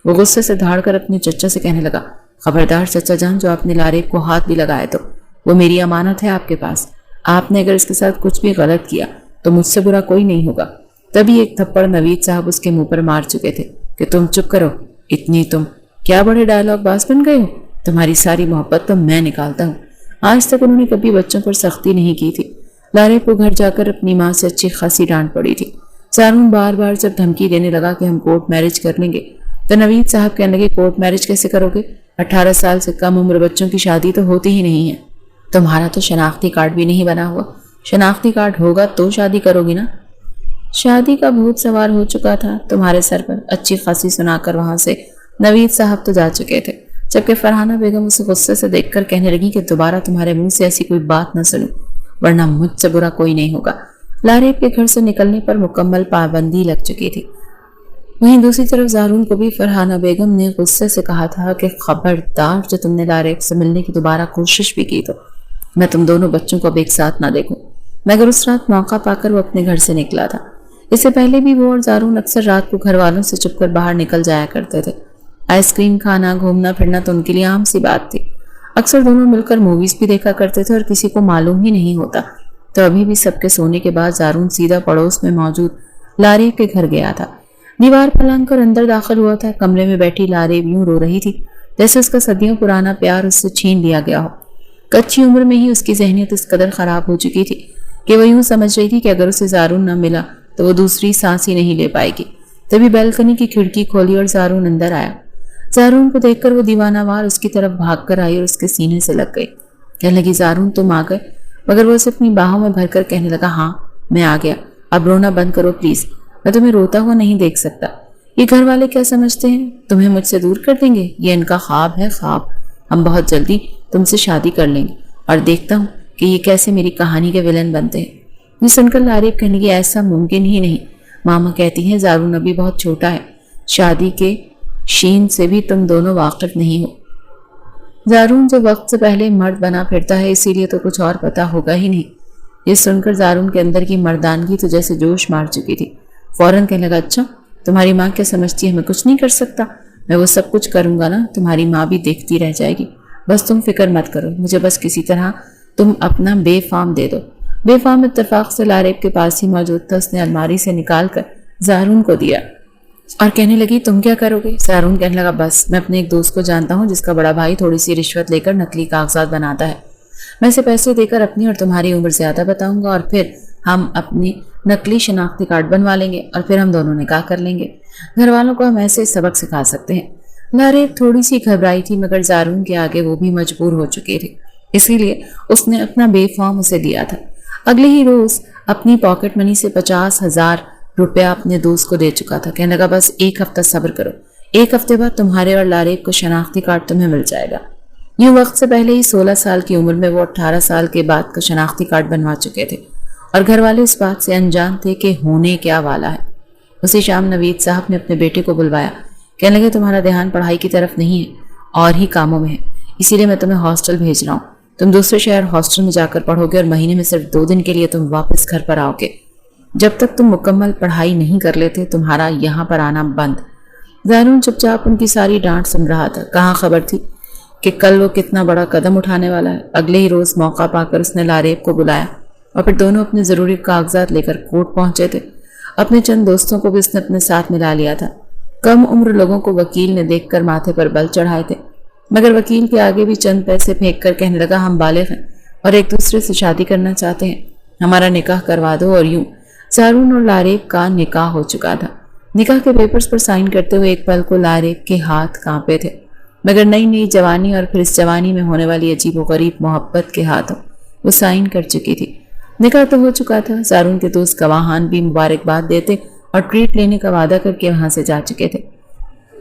وہ غصے سے دھاڑ کر اپنے چچا سے کہنے لگا خبردار چچا جان, جو آپ نے لاریب کو ہاتھ بھی لگائے تو وہ میری امانت ہے آپ کے پاس. آپ نے اگر اس کے ساتھ کچھ بھی غلط کیا تو مجھ سے برا کوئی نہیں ہوگا. تبھی ایک تھپڑ نوید صاحب اس کے منہ پر مار چکے تھے کہ تم چپ کرو. اتنی تم کیا بڑے ڈائلاگ باز بن گئے ہو. تمہاری ساری محبت تو میں نکالتا ہوں. آج تک انہوں نے کبھی بچوں پر سختی نہیں کی تھی. لاریب کو گھر جا کر اپنی ماں سے اچھی خاصی ڈانٹ پڑی تھی. زارون بار بار جب دھمکی دینے لگا کہ ہم کورٹ میرج کر لیں گے تو نوید صاحب کہنے لگے کورٹ میرج کیسے کرو گے؟ 18 سال سے کم عمر بچوں کی شادی تو ہوتی ہی نہیں ہے. تمہارا تو شناختی کارڈ بھی نہیں بنا ہوا. شناختی کارڈ ہوگا تو شادی کرو گی نا. شادی کا بھوت سوار ہو چکا تھا تمہارے سر پر. اچھی خاصی سنا کر وہاں سے نوید صاحب تو جا چکے تھے, جبکہ فرحانہ بیگم اسے غصے سے دیکھ کر کہنے لگی کہ دوبارہ تمہارے منہ سے ایسی کوئی بات نہ سنوں, ورنہ مجھ سے برا کوئی نہیں ہوگا. لاریب کے گھر سے نکلنے پر مکمل پابندی لگ چکی تھی. وہیں دوسری طرف زارون کو بھی فرحانہ بیگم نے غصے سے کہا تھا کہ خبردار جو تم نے لاریب سے ملنے کی دوبارہ کوشش بھی کی تو میں تم دونوں بچوں کو اب ایک ساتھ نہ دیکھوں. مگر اس رات موقع پا کر وہ اپنے گھر سے نکلا تھا۔ اس سے پہلے بھی وہ اور زارون اکثر رات کو گھر والوں سے چھپ کر باہر نکل جایا کرتے تھے۔ آئس کریم کھانا، گھومنا پھرنا تو ان کے لیے عام سی بات تھی۔ اکثر دونوں مل کر موویز بھی دیکھا کرتے تھے اور کسی کو معلوم ہی نہیں ہوتا۔ تو ابھی بھی سب کے سونے کے بعد زارون سیدھا پڑوس میں موجود لاریب کے گھر گیا تھا۔ دیوار پلنگ کر اندر داخل ہوا تھا۔ کمرے میں بیٹھی لاریب یوں رو رہی تھی جیسے اس کا صدیوں پرانا پیار اس سے چھین لیا گیا ہو۔ کچی عمر میں ہی اس کی ذہنیت اس قدر خراب ہو چکی تھی کہ وہ یوں سمجھ رہی تھی کہ اگر اسے زارون نہ ملا تو وہ دوسری سانس ہی نہیں لے پائے گی۔ تبھی بیلکنی کی کھڑکی کھولی اور زارون اندر آیا۔ زارون کو دیکھ کر وہ دیوانہ وار اس کی طرف بھاگ کر آئی اور اس کے سینے سے لگ گئی۔ کہنے لگی زارون تم آ گئے، مگر وہ اسے اپنی باہوں میں بھر کر کہنے لگا ہاں میں آ گیا، اب رونا بند کرو پلیز، میں تمہیں روتا ہوا نہیں دیکھ سکتا۔ یہ گھر والے کیا سمجھتے ہیں تمہیں مجھ سے دور کر دیں گے؟ یہ ان کا خواب ہے، خواب۔ ہم بہت جلدی تم سے شادی کر لیں گے اور دیکھتا ہوں کہ یہ کیسے میری کہانی کے ولن بنتے ہیں۔ یہ سن کر لاریب کہنے لگی ایسا ممکن ہی نہیں، ماما کہتی ہیں زارون ابھی بہت چھوٹا ہے، شادی کے شین سے بھی تم دونوں واقف نہیں ہو۔ زارون جو وقت سے پہلے مرد بنا پھرتا ہے اسی لیے تو کچھ اور پتا ہوگا ہی نہیں۔ یہ سن کر زارون کے اندر کی مردانگی تو جیسے جوش مار چکی تھی۔ فوراً کہنے لگا اچھا تمہاری ماں کیا سمجھتی ہے میں کچھ نہیں کر سکتا؟ میں وہ سب کچھ کروں گا نا، تمہاری ماں بھی دیکھتی رہ جائے گی، بس تم فکر مت کرو، مجھے بس کسی طرح تم اپنا بے فام دے دو۔ بے فام اتفاق سے لاریب کے پاس ہی موجود تھا، اس نے الماری سے نکال کر زارون کو دیا اور کہنے لگی تم کیا کرو گے؟ زارون کہنے لگا بس میں اپنے ایک دوست کو جانتا ہوں جس کا بڑا بھائی تھوڑی سی رشوت لے کر نقلی کاغذات بناتا ہے، میں اسے پیسے دے کر اپنی اور تمہاری عمر زیادہ بتاؤں گا اور پھر ہم اپنی نقلی شناختی کارڈ بنوا لیں گے اور پھر ہم دونوں نکاح کر لیں گے۔ گھر والوں کو ہم ایسے سبق سکھا سکتے ہیں۔ لاریب تھوڑی سی گھبرائی تھی مگر زارون کے آگے وہ بھی مجبور ہو چکے تھے، اسی لیے اس نے اپنا بے فارم اسے دیا تھا۔ اگلے ہی روز اپنی پاکٹ منی سے 50,000 روپیہ اپنے دوست کو دے چکا تھا۔ کہنے لگا بس ایک ہفتہ صبر کرو، ایک ہفتے بعد تمہارے اور لاریب کو شناختی کارڈ تمہیں مل جائے گا۔ یوں وقت سے پہلے ہی 16 سال کی عمر میں وہ 18 سال کے بعد کا شناختی کارڈ بنوا چکے تھے اور گھر والے اس بات سے انجان تھے کہ ہونے کیا والا ہے۔ اسی شام نوید صاحب نے اپنے بیٹے کو بلوایا۔ کہنے لگے تمہارا دھیان پڑھائی کی طرف نہیں ہے اور ہی کاموں میں ہے، اسی لیے میں تمہیں ہاسٹل بھیج رہا ہوں۔ تم دوسرے شہر ہاسٹل میں جا کر پڑھو گے اور مہینے میں صرف 2 دن کے لیے تم واپس گھر پر آؤ گے۔ جب تک تم مکمل پڑھائی نہیں کر لیتے تمہارا یہاں پر آنا بند۔ زارون چپ چاپ ان کی ساری ڈانٹ سن رہا تھا، کہاں خبر تھی کہ کل وہ کتنا بڑا قدم اٹھانے والا ہے۔ اگلے ہی روز موقع پا کر اس نے لاریب کو بلایا اور پھر دونوں اپنے ضروری کاغذات لے کر کورٹ پہنچے تھے۔ اپنے چند دوستوں کو بھی اس نے اپنے ساتھ ملا لیا تھا۔ کم عمر لوگوں کو وکیل نے دیکھ کر ماتھے پر بل چڑھائے تھے، مگر وکیل کے آگے بھی چند پیسے پھینک کر کہنے لگا ہم بالغ ہیں اور ایک دوسرے سے شادی کرنا چاہتے ہیں، ہمارا نکاح کروا دو۔ اور یوں زارون اور لاریب کا نکاح ہو چکا تھا۔ نکاح کے پیپرز پر سائن کرتے ہوئے ایک پل کو لاریب کے ہاتھ کانپے تھے، مگر نئی نئی جوانی اور پھر اس جوانی میں ہونے والی عجیب و غریب محبت کے ہاتھوں وہ سائن کر چکی تھی۔ نکاح تو ہو چکا تھا، زارون کے دوست گواہان بھی مبارکباد دیتے اور ٹریٹ لینے کا وعدہ کر کے وہاں سے جا چکے تھے۔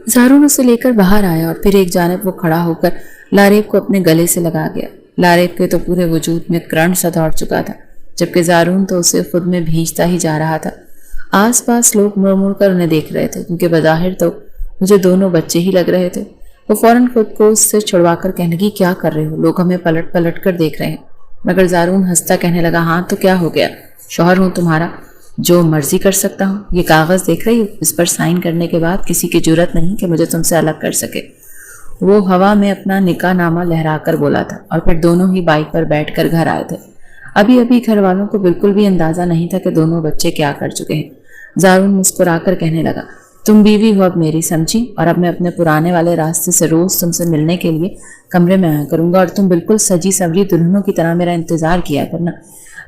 زارون اسے لے کر باہر آیا اور پھر ایک جانب وہ کھڑا ہو کر لاریب کو اپنے گلے سے لگا گیا۔ لاریب کے تو پورے وجود میں کرنٹ سا دوڑ چکا تھا، جبکہ زارون تو اسے خود میں بھینچتا ہی جا رہا تھا۔ آس پاس لوگ مڑ مڑ کر انہیں دیکھ رہے تھے کیونکہ بظاہر تو مجھے دونوں بچے ہی لگ رہے تھے۔ وہ فوراً خود کو اس سے چھڑوا کر کہنے لگی کیا کر رہے ہو؟ لوگ ہمیں پلٹ پلٹ کر دیکھ رہے ہیں۔ مگر زارون ہنستا کہنے لگا ہاں تو کیا ہو گیا، شوہر ہوں تمہارا، جو مرضی کر سکتا ہوں۔ یہ کاغذ دیکھ رہی ہو، اس پر سائن کرنے کے بعد کسی کی جرت نہیں کہ مجھے تم سے الگ کر سکے۔ وہ ہوا میں اپنا نکاح نامہ لہرا کر بولا تھا اور پھر دونوں ہی بائک پر بیٹھ کر گھر آئے تھے۔ ابھی گھر والوں کو بالکل بھی اندازہ نہیں تھا کہ دونوں بچے کیا کر چکے ہیں۔ زارون مسکرا کر کہنے لگا تم بیوی ہو اب میری، سمجھی، اور اب میں اپنے پرانے والے راستے سے روز تم سے ملنے کے لیے کمرے میں آیا کروں گا اور تم بالکل سجی سوری دلہنوں کی طرح میرا انتظار کیا کرنا۔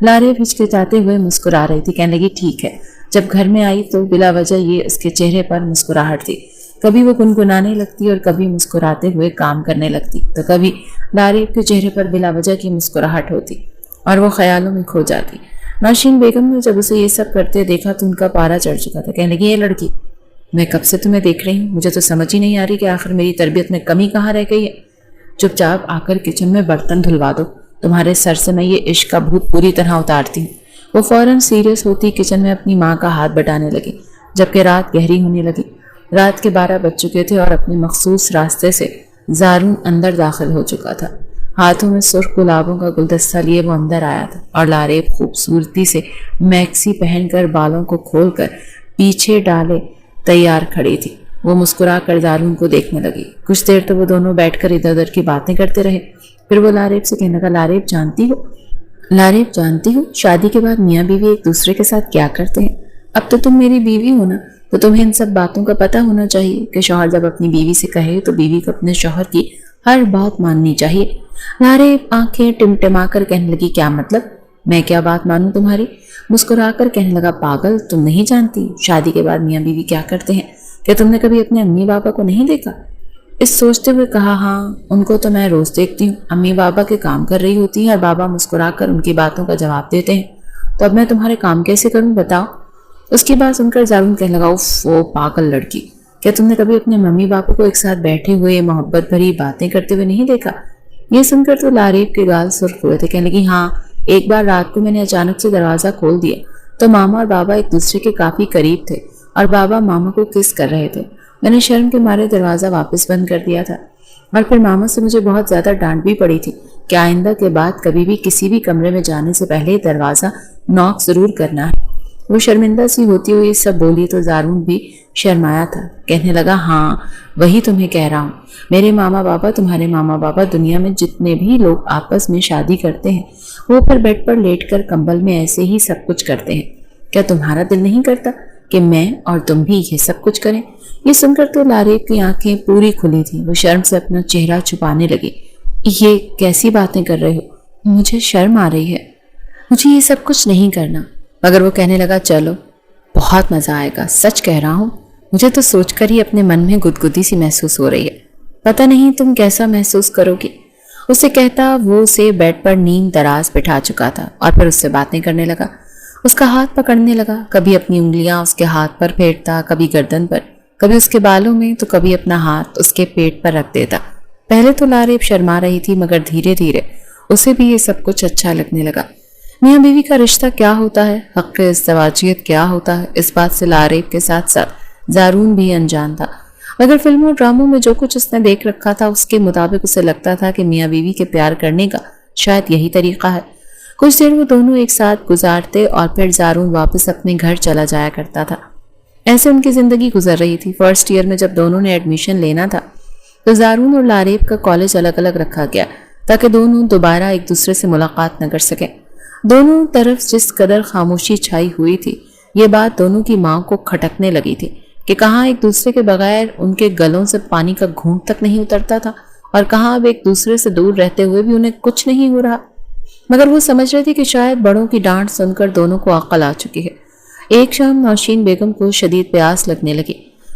لاریب ہچکچاتے ہوئے مسکرا رہی تھی، کہنے لگی ٹھیک ہے۔ جب گھر میں آئی تو بلا وجہ یہ اس کے چہرے پر مسکراہٹ تھی، کبھی وہ گنگنانے لگتی اور کبھی مسکراتے ہوئے کام کرنے لگتی، تو کبھی لاریب کے چہرے پر بلا وجہ کی مسکراہٹ ہوتی اور وہ خیالوں میں کھو جاتی۔ نوشین بیگم نے جب اسے یہ سب کرتے دیکھا تو ان کا پارا چڑھ چکا تھا۔ کہنے لگی یہ لڑکی، میں کب سے تمہیں دیکھ رہی ہوں، مجھے تو سمجھ ہی نہیں آ رہی کہ آخر میری تربیت میں کمی کہاں رہ گئی ہے۔ چپ چاپ آ کر کچن میں برتن دھلوا دو، تمہارے سر سے میں یہ عشق کا بھوت پوری طرح اتارتی ہوں۔ وہ فوراً سیریس ہوتی کچن میں اپنی ماں کا ہاتھ بٹانے لگی، جبکہ رات گہری ہونے لگی۔ رات کے 12 بج چکے تھے اور اپنے مخصوص راستے سے زارون اندر داخل ہو چکا تھا۔ ہاتھوں میں سرخ گلابوں کا گلدستہ لیے وہ اندر آیا تھا اور لاریب خوبصورتی سے میکسی پہن کر بالوں کو کھول کر پیچھے ڈالے تیار کھڑی تھی۔ وہ مسکرا کر زارون کو دیکھنے لگی۔ کچھ دیر تو وہ دونوں بیٹھ کر ادھر ادھر کی باتیں کرتے رہے۔ پھر وہ لاریب سے کہنے لگا، لاریب جانتی ہو شادی کے بعد میاں بیوی ایک دوسرے کے ساتھ کیا کرتے ہیں؟ اب تو تم میری بیوی ہو نا، تو تمہیں ان سب باتوں کا پتہ ہونا چاہیے کہ شوہر جب اپنی بیوی سے کہے تو بیوی کو اپنے شوہر کی ہر بات ماننی چاہیے۔ لاریب آنکھیں ٹمٹما کر کہنے لگی، کیا مطلب؟ میں کیا بات مانوں تمہاری؟ مسکرا کر کہنے لگا، پاگل، تم نہیں جانتی شادی کے بعد میاں بیوی کیا کرتے ہیں؟ کیا تم نے کبھی اپنے امی بابا کو نہیں دیکھا؟ اس سوچتے ہوئے کہا، ہاں ان کو تو میں روز دیکھتی ہوں، امی بابا کے کام کر رہی ہوتی ہیں اور بابا مسکرا کر ان کی باتوں کا جواب دیتے ہیں، تو اب میں تمہارے کام کیسے کروں بتاؤ؟ اس کی بات سن کر زارون کہنے لگا، اوف وہ پاگل لڑکی، کیا تم نے کبھی اپنے ممی باپا کو ایک ساتھ بیٹھے ہوئے محبت بھری باتیں کرتے ہوئے نہیں دیکھا؟ یہ سن کر تو لاریب کے گال سرخ ہوئے تھے۔ کہنے لگی، ہاں ایک بار رات کو میں نے اچانک سے دروازہ کھول دیا تو ماما اور بابا ایک دوسرے کے کافی قریب تھے اور بابا ماما کو کس کر رہے تھے۔ میں نے شرم کے مارے دروازہ واپس بند کر دیا تھا اور پھر ماما سے مجھے بہت زیادہ ڈانٹ بھی پڑی تھی کہ آئندہ کے بعد کبھی بھی کسی بھی کمرے میں جانے سے پہلے دروازہ ناک ضرور کرنا ہے۔ وہ شرمندہ سی ہوتی ہوئی یہ سب بولی تو زارون بھی شرمایا تھا۔ کہنے لگا، ہاں وہی تمہیں کہہ رہا ہوں، میرے ماما بابا، تمہارے ماما بابا، دنیا میں جتنے بھی لوگ آپس میں شادی کرتے ہیں وہ اوپر بیڈ پر لیٹ کر کمبل میں ایسے ہی سب کچھ کرتے ہیں۔ کیا تمہارا دل نہیں کرتا کہ میں اور تم بھی یہ سب کچھ کریں؟ یہ سن کر تو لاریب کی آنکھیں پوری کھلی تھیں۔ وہ شرم سے اپنا چہرہ چھپانے لگی۔ یہ کیسی باتیں کر رہے ہو؟ مجھے شرم آ رہی ہے، مجھے یہ سب کچھ نہیں کرنا۔ مگر وہ کہنے لگا، چلو بہت مزہ آئے گا، سچ کہہ رہا ہوں، مجھے تو سوچ کر ہی اپنے من میں گدگدی سی محسوس ہو رہی ہے، پتہ نہیں تم کیسا محسوس کرو گی۔ اسے کہتا وہ اسے بیڈ پر نیم دراز بٹھا چکا تھا اور پھر اس سے باتیں کرنے لگا۔ اس کا ہاتھ پکڑنے لگا، کبھی اپنی انگلیاں اس کے ہاتھ پر پھیرتا، کبھی گردن پر، کبھی اس کے بالوں میں، تو کبھی اپنا ہاتھ اس کے پیٹ پر رکھ دیتا۔ پہلے تو لاریب شرما رہی تھی مگر دھیرے دھیرے اسے بھی یہ سب کچھ اچھا لگنے لگا۔ میاں بیوی کا رشتہ کیا ہوتا ہے، حق ازدواجیت کیا ہوتا ہے، اس بات سے لاریب کے ساتھ ساتھ زارون بھی انجان تھا، مگر فلموں اور ڈراموں میں جو کچھ اس نے دیکھ رکھا تھا اس کے مطابق اسے لگتا تھا کہ میاں بیوی کے پیار کرنے کا شاید یہی طریقہ ہے۔ کچھ دیر وہ دونوں ایک ساتھ گزارتے اور پھر زارون واپس اپنے گھر چلا جایا کرتا تھا۔ ایسے ان کی زندگی گزر رہی تھی۔ فرسٹ ایئر میں جب دونوں نے ایڈمیشن لینا تھا تو زارون اور لاریب کا کالج الگ الگ رکھا گیا تاکہ دونوں دوبارہ ایک دوسرے سے ملاقات نہ کر سکیں۔ دونوں طرف جس قدر خاموشی چھائی ہوئی تھی، یہ بات دونوں کی ماں کو کھٹکنے لگی تھی کہ کہاں ایک دوسرے کے بغیر ان کے گلوں سے پانی کا گھونٹ تک نہیں اترتا تھا اور کہاں اب ایک دوسرے سے دور رہتے ہوئے بھی انہیں کچھ نہیں ہو رہا۔ مگر وہ سمجھ رہی تھی کہ شاید بڑوں کی ڈانٹ سن کر دونوں کو عقل آ چکی ہے۔ ایک شام نوشین بیگم کو شدید پیاس لگنے لگی۔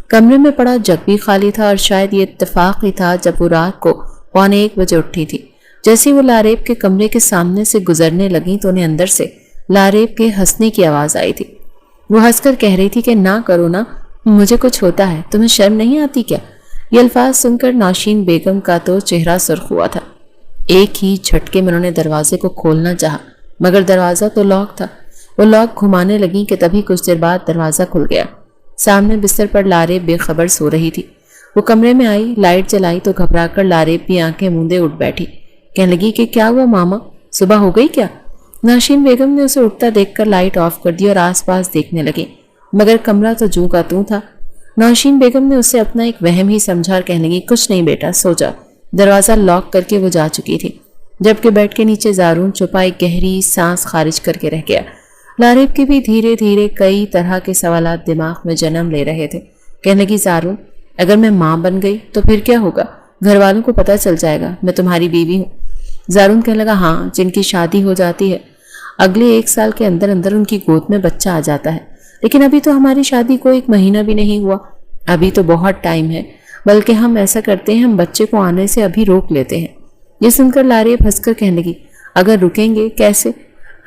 کمرے میں پڑا جگ بھی خالی تھا اور شاید یہ اتفاق ہی تھا جب وہ رات کو 1:15 بجے اٹھی تھی۔ جیسے وہ لاریب کے کمرے کے سامنے سے گزرنے لگیں تو انہیں اندر سے لاریب کے ہنسنے کی آواز آئی تھی۔ وہ ہنس کر کہہ رہی تھی کہ نہ کرو نا، مجھے کچھ ہوتا ہے، تمہیں شرم نہیں آتی کیا؟ یہ الفاظ سن کر نوشین بیگم کا تو چہرہ سرخ ہوا تھا۔ ایک ہی جھٹکے میں انہوں نے دروازے کو کھولنا چاہا مگر دروازہ تو لاک تھا۔ وہ لاک گھمانے لگیں کہ تبھی کچھ دیر بعد دروازہ کھل گیا۔ سامنے بستر پر لاریب بے خبر سو رہی تھی۔ وہ کمرے میں آئی، لائٹ جلائی تو گھبرا کر لاریب بھی آنکھیں موندے اٹھ بیٹھی۔ کہنے لگی کہ کیا ہوا ماما، صبح ہو گئی کیا؟ نوشین بیگم نے اسے اٹھتا دیکھ کر لائٹ آف کر دی اور آس پاس دیکھنے لگی مگر کمرہ تو جوں کا توں تھا۔ نوشین بیگم نے اسے اپنا ایک وہم ہی سمجھا اور کہنے لگی، کچھ نہیں بیٹا، سو جا۔ دروازہ لاک کر کے وہ جا چکی تھی، جبکہ بیڈ کے نیچے زارون چھپا ایک گہری سانس خارج کر کے رہ گیا۔ لاریب کے بھی دھیرے دھیرے کئی طرح کے سوالات دماغ میں جنم لے رہے تھے۔ کہنے لگی، زارون اگر میں ماں بن گئی تو پھر کیا ہوگا؟ گھر والوں کو پتہ چل جائے گا میں تمہاری بیوی ہوں۔ زارون کہنے لگا، ہاں جن کی شادی ہو جاتی ہے اگلے 1 سال کے اندر اندر ان کی گود میں بچہ آ جاتا ہے، لیکن ابھی تو ہماری شادی کو 1 مہینہ بھی نہیں ہوا، ابھی تو بہت ٹائم ہے، بلکہ ہم ایسا کرتے ہیں، ہم بچے کو آنے سے ابھی روک لیتے ہیں۔ یہ سن کر لاریب ہنس کر کہنے لگی، اگر رکیں گے کیسے؟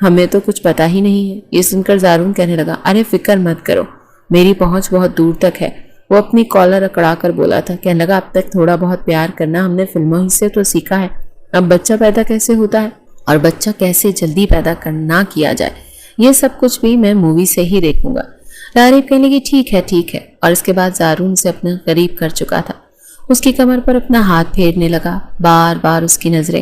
ہمیں تو کچھ پتا ہی نہیں ہے۔ یہ سن کر زارون کہنے لگا، ارے فکر مت کرو، میری پہنچ بہت دور تک ہے۔ وہ اپنی کالر اکڑا کر بولا تھا۔ کہنے لگا، اب تک تھوڑا بہت پیار کرنا ہم نے فلموں ہی سے تو سیکھا ہے، اب بچہ پیدا کیسے ہوتا ہے اور بچہ کیسے جلدی پیدا کرنا کیا جائے، یہ سب کچھ بھی میں مووی سے ہی دیکھوں گا۔ لاریب کہنے لگی، ٹھیک ہے، اور اس کے بعد زارون سے اپنے قریب کر چکا تھا۔ اس کی کمر پر اپنا ہاتھ پھیرنے لگا، بار بار اس کی نظریں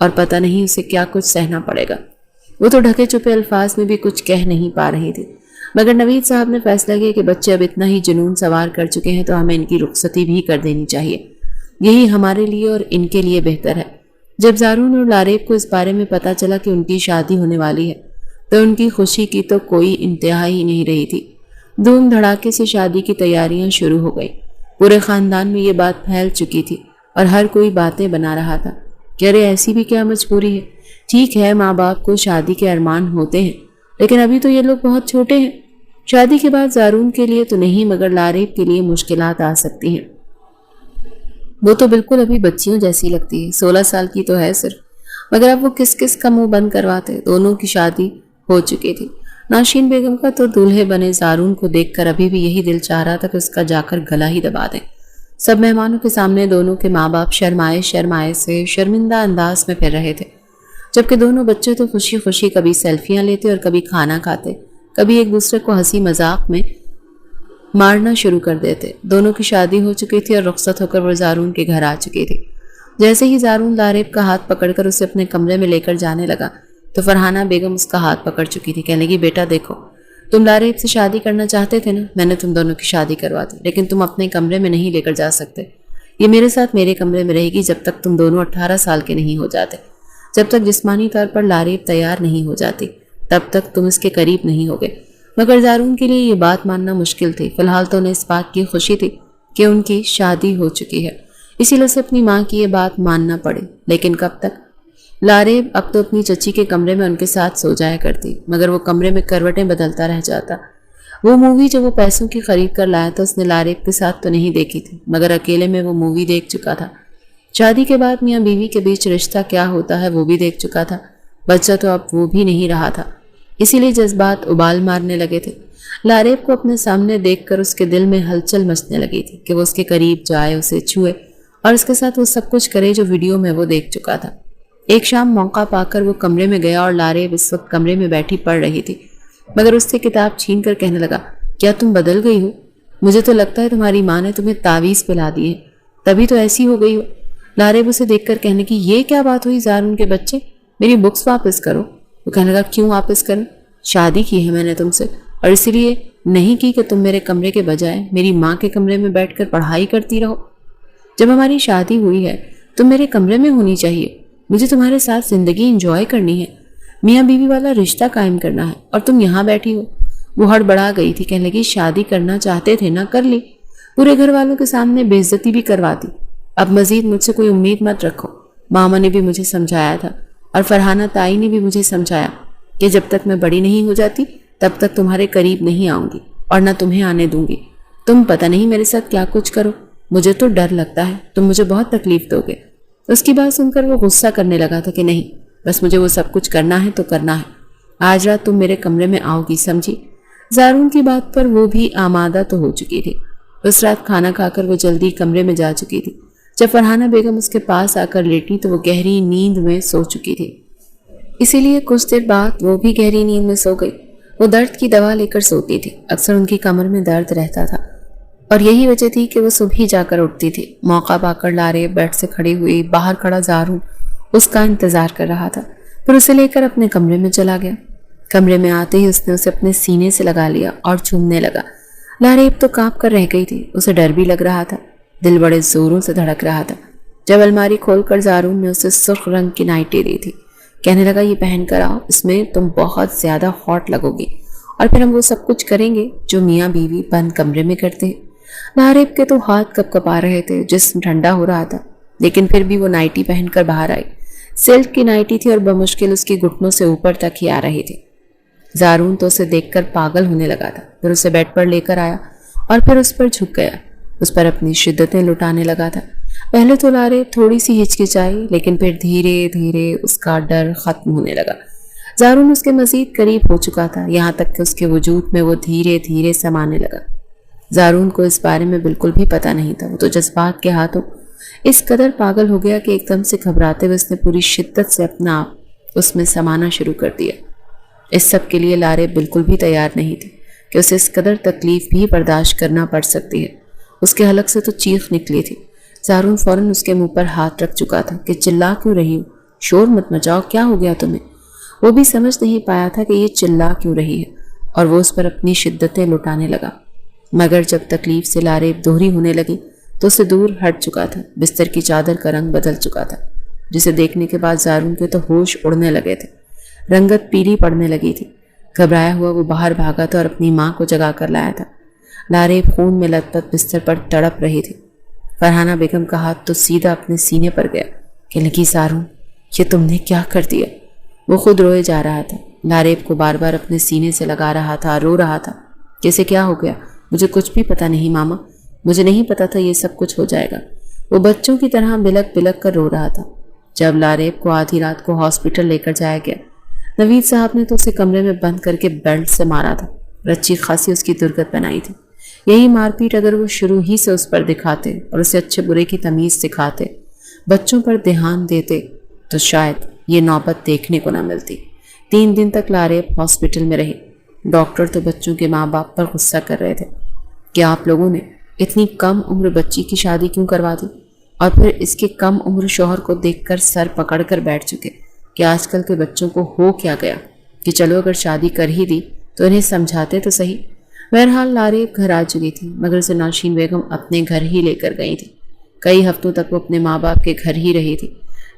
اور پتہ نہیں اسے کیا کچھ سہنا پڑے گا۔ وہ تو ڈھکے چھپے الفاظ میں بھی کچھ کہہ نہیں پا رہی تھی، مگر نوید صاحب نے فیصلہ کیا کہ بچے اب اتنا ہی جنون سوار کر چکے ہیں تو ہمیں ان کی رخصتی بھی کر دینی چاہیے، یہی ہمارے لیے اور ان کے لیے بہتر ہے۔ جب زارون اور لاریب کو اس بارے میں پتہ چلا کہ ان کی شادی ہونے والی ہے تو ان کی خوشی کی تو کوئی انتہا ہی نہیں رہی تھی۔ دھوم دھڑاکے سے شادی کی تیاریاں شروع ہو گئی۔ پورے خاندان میں یہ بات پھیل چکی تھی اور ہر کوئی باتیں بنا رہا تھا کہ ارے ایسی بھی کیا مجبوری ہے، ٹھیک ہے ماں باپ کو شادی کے ارمان ہوتے ہیں لیکن ابھی تو یہ لوگ بہت چھوٹے ہیں۔ شادی کے بعد زارون کے لیے تو نہیں مگر لاریب کے لیے مشکلات آ سکتی ہیں، وہ تو بالکل ابھی بچیوں جیسی لگتی ہے، 16 سال کی تو ہے صرف۔ مگر اب وہ کس کس کا منہ بند کرواتے، دونوں کی شادی ہو چکی تھی۔ ناشین بیگم کا تو دولہے بنے زارون کو دیکھ کر ابھی بھی یہی دل چاہ رہا تھا کہ اس کا جا کر گلا ہی دبا دیں۔ سب مہمانوں کے سامنے دونوں کے ماں باپ شرمائے سے شرمندہ انداز میں پھر رہے تھے، جبکہ دونوں بچے تو خوشی خوشی کبھی سیلفیاں لیتے اور کبھی کھانا کھاتے، کبھی ایک دوسرے کو ہنسی مذاق میں مارنا شروع کر دیتے۔ دونوں کی شادی ہو چکی تھی اور رخصت ہو کر وہ زارون کے گھر آ چکی تھی۔ جیسے ہی زارون لاریب کا ہاتھ پکڑ کر اسے اپنے کمرے میں لے کر جانے لگا تو فرحانہ بیگم اس کا ہاتھ پکڑ چکی تھی۔ کہنے لگی بیٹا دیکھو، تم لاریب سے شادی کرنا چاہتے تھے نا، میں نے تم دونوں کی شادی کروا دی، لیکن تم اپنے کمرے میں نہیں لے کر جا سکتے، یہ میرے ساتھ میرے کمرے میں رہے گی جب تک تم دونوں 18 سال کے نہیں ہو جاتے، جب تک جسمانی طور پر لاریب تیار نہیں ہو جاتی تب تک تم اس کے قریب نہیں ہوگے۔ مگر زارون کے لیے یہ بات ماننا مشکل تھی۔ فی الحال تو انہیں اس بات کی خوشی تھی کہ ان کی شادی ہو چکی ہے، اسی لیے اسے اپنی ماں کی یہ بات ماننا پڑی۔ لیکن کب تک؟ لاریب اب تو اپنی چچی کے کمرے میں ان کے ساتھ سو جایا کرتی، مگر وہ کمرے میں کروٹیں بدلتا رہ جاتا۔ وہ مووی جو وہ پیسوں کی خرید کر لایا تھا اس نے لاریب کے ساتھ تو نہیں دیکھی تھی، مگر اکیلے میں وہ مووی دیکھ چکا تھا۔ شادی کے بعد میاں بیوی کے بیچ رشتہ کیا ہوتا ہے وہ بھی دیکھ چکا تھا۔ بچہ تو اب وہ بھی نہیں رہا تھا، اسی لیے جذبات ابال مارنے لگے تھے۔ لاریب کو اپنے سامنے دیکھ کر اس کے دل میں ہلچل مچنے لگی تھی کہ وہ اس کے قریب جائے، اسے چھوئے اور اس کے ساتھ وہ سب کچھ کرے جو ویڈیو میں وہ دیکھ چکا تھا۔ ایک شام موقع پا کر وہ کمرے میں گیا اور لاریب اس وقت کمرے میں بیٹھی پڑھ رہی تھی، مگر اس سے کتاب چھین کر کہنے لگا کیا تم بدل گئی ہو؟ مجھے تو لگتا ہے تمہاری ماں نے تمہیں تعویذ پلا دی ہے، تبھی تو ایسی ہو گئی ہو۔ لاریب اسے دیکھ کر کہنے کی یہ کیا بات ہوئی زارون کے بچے، میری بکس واپس کرو۔ وہ کہنے لگا کیوں واپس کریں؟ شادی کی ہے میں نے تم سے اور اسی لیے نہیں کی کہ تم میرے کمرے کے بجائے میری ماں کے کمرے میں بیٹھ کر پڑھائی کرتی رہو۔ جب ہماری شادی ہوئی ہے تم میرے کمرے میں ہونی چاہیے، مجھے تمہارے ساتھ زندگی انجوائے کرنی ہے، میاں بیوی والا رشتہ قائم کرنا ہے، اور تم یہاں بیٹھی ہو۔ وہ ہڑبڑا گئی تھی، کہنے لگی شادی کرنا چاہتے تھے نہ کر لی، پورے گھر والوں کے سامنے بے عزتی بھی کروا دی، اب مزید مجھ سے کوئی امید مت رکھو۔ ماما نے بھی مجھے سمجھایا تھا اور فرحانہ تائی نے بھی مجھے سمجھایا کہ جب تک میں بڑی نہیں ہو جاتی تب تک تمہارے قریب نہیں آؤں گی اور نہ تمہیں آنے دوں گی۔ تم پتہ نہیں میرے ساتھ کیا کچھ کرو، مجھے تو ڈر لگتا ہے تم مجھے بہت تکلیف دو گے۔ اس کی بات سن کر وہ غصہ کرنے لگا تھا کہ نہیں، بس مجھے وہ سب کچھ کرنا ہے تو کرنا ہے، آج رات تم میرے کمرے میں آؤ گی، سمجھی؟ زارون کی بات پر وہ بھی آمادہ تو ہو چکی تھی۔ اس رات کھانا کھا کر وہ جلدی کمرے میں جا چکی تھی۔ جب فرحانہ بیگم اس کے پاس آ کر لیٹی تو وہ گہری نیند میں سو چکی تھی، اسی لیے کچھ دیر بعد وہ بھی گہری نیند میں سو گئی۔ وہ درد کی دوا لے کر سوتی تھی، اکثر ان کی کمر میں درد رہتا تھا اور یہی وجہ تھی کہ وہ صبح ہی جا کر اٹھتی تھی۔ موقع پا کر لاریب بیڈ سے کھڑی ہوئی، باہر کھڑا زارون اس کا انتظار کر رہا تھا، پھر اسے لے کر اپنے کمرے میں چلا گیا۔ کمرے میں آتے ہی اس نے اسے اپنے سینے سے لگا لیا اور چومنے لگا۔ لاریب تو کانپ کر رہ گئی تھی، اسے ڈر بھی لگ رہا تھا، دل بڑے زوروں سے دھڑک رہا تھا۔ جب الماری کھول کر زارون نے اسے سرخ رنگ کی نائٹی دی تھی، کہنے لگا یہ پہن کر آؤ، اس میں تم بہت زیادہ ہاٹ لگو گی اور پھر ہم وہ سب کچھ کریں گے جو میاں بیوی بند کمرے میں کرتے ہیں۔ لاریب کے تو ہاتھ کپ کپا رہے تھے، جسم ٹھنڈا ہو رہا تھا، لیکن پھر بھی وہ نائٹی پہن کر باہر آئی۔ سلک کی نائٹی تھی اور بمشکل اس کی گھٹنوں سے اوپر تک ہی آ رہی تھی۔ زارون تو اسے دیکھ کر پاگل ہونے لگا تھا، پھر اسے بیڈ پر لے کر آیا اور پھر اس پر جھک گیا، اس پر اپنی شدتیں لٹانے لگا تھا۔ پہلے تو لاریب تھوڑی سی ہچکچائی، لیکن پھر دھیرے دھیرے اس کا ڈر ختم ہونے لگا۔ زارون اس کے مزید قریب ہو چکا تھا، یہاں تک کہ اس کے وجود میں وہ دھیرے دھیرے سمانے لگا۔ زارون کو اس بارے میں بالکل بھی پتہ نہیں تھا، وہ تو جذبات کے ہاتھوں اس قدر پاگل ہو گیا کہ ایک دم سے گھبراتے ہوئے اس نے پوری شدت سے اپنا آپ اس میں سمانا شروع کر دیا۔ اس سب کے لیے لاریب بالکل بھی تیار نہیں تھی کہ اسے اس قدر تکلیف بھی برداشت کرنا پڑ سکتی ہے۔ اس کے حلق سے تو چیخ نکلی تھی۔ زارون فوراً اس کے منہ پر ہاتھ رکھ چکا تھا کہ چلا کیوں رہی ہوں، شور مت مچاؤ، کیا ہو گیا تمہیں؟ وہ بھی سمجھ نہیں پایا تھا کہ یہ چلا کیوں رہی ہے، اور وہ اس پر اپنی شدتیں لٹانے لگا، مگر جب تکلیف سے لاریب دوہری ہونے لگی تو اسے دور ہٹ چکا تھا۔ بستر کی چادر کا رنگ بدل چکا تھا، جسے دیکھنے کے بعد زارون کے تو ہوش اڑنے لگے تھے، رنگت پیلی پڑنے لگی تھی۔ گھبرایا ہوا وہ باہر بھاگا تھا اور اپنی ماں کو جگا کر لایا تھا۔ لاریب خون میں لت پت بستر پر تڑپ رہی تھی۔ فرحانہ بیگم کا ہاتھ تو سیدھا اپنے سینے پر گیا کہ لگی زارون، یہ تم نے کیا کر دیا؟ وہ خود روئے جا رہا تھا، لاریب کو بار بار اپنے سینے سے لگا رہا تھا، رو رہا تھا۔ کیسے کیا ہو گیا؟ مجھے کچھ بھی پتہ نہیں ماما، مجھے نہیں پتا تھا یہ سب کچھ ہو جائے گا۔ وہ بچوں کی طرح بلک بلک کر رو رہا تھا۔ جب لاریب کو آدھی رات کو ہاسپٹل لے کر جایا گیا، نوید صاحب نے تو اسے کمرے میں بند کر کے بیلٹ سے مارا تھا، رچی خاصی اس کی درگت بنائی تھی۔ یہی مار پیٹ اگر وہ شروع ہی سے اس پر دکھاتے اور اسے اچھے برے کی تمیز سکھاتے، بچوں پر دھیان دیتے، تو شاید یہ نوبت دیکھنے کو نہ ملتی۔ 3 دن تک لاریب ہاسپٹل میں رہی۔ ڈاکٹر تو بچوں کے ماں باپ پر غصہ کر رہے تھے کہ آپ لوگوں نے اتنی کم عمر بچی کی شادی کیوں کروا دی، اور پھر اس کے کم عمر شوہر کو دیکھ کر سر پکڑ کر بیٹھ چکے کہ آج کل کے بچوں کو ہو کیا گیا کہ چلو اگر شادی کر ہی دی تو انہیں سمجھاتے تو صحیح۔ بہرحال لاریب گھر آ چکی تھی، مگر اسے نوشین بیگم اپنے گھر ہی لے کر گئی تھی۔ کئی ہفتوں تک وہ اپنے ماں باپ کے گھر ہی رہی تھی۔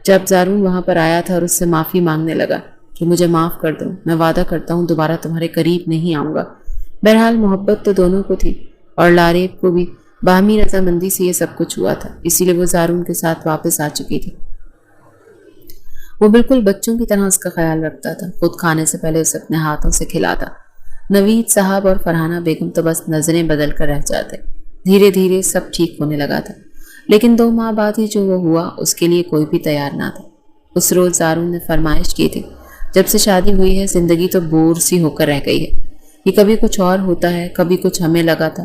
جب زارون وہاں پر آیا تھا اور اس سے معافی مانگنے لگا کہ مجھے معاف کر دو، میں وعدہ کرتا ہوں دوبارہ تمہارے قریب نہیں آؤں گا۔ بہرحال محبت تو دونوں کو تھی، اور لاریب کو بھی باہمی رضامندی سے یہ سب کچھ ہوا تھا، اسی لیے وہ زارون کے ساتھ واپس آ چکی تھی۔ وہ بالکل بچوں کی طرح اس کا خیال رکھتا تھا، خود کھانے سے پہلے اسے اپنے ہاتھوں سے کھلاتا۔ نوید صاحب اور فرحانہ بیگم تو بس نظریں بدل کر رہ جاتے۔ دھیرے دھیرے سب ٹھیک ہونے لگا تھا، لیکن 2 ماہ بعد ہی جو وہ ہوا اس کے لیے کوئی بھی تیار نہ تھا۔ اس روز زارون نے فرمائش کی تھی، جب سے شادی ہوئی ہے زندگی تو بور سی ہو کر رہ گئی ہے، یہ کبھی کچھ اور ہوتا ہے، کبھی کچھ ہمیں لگا تھا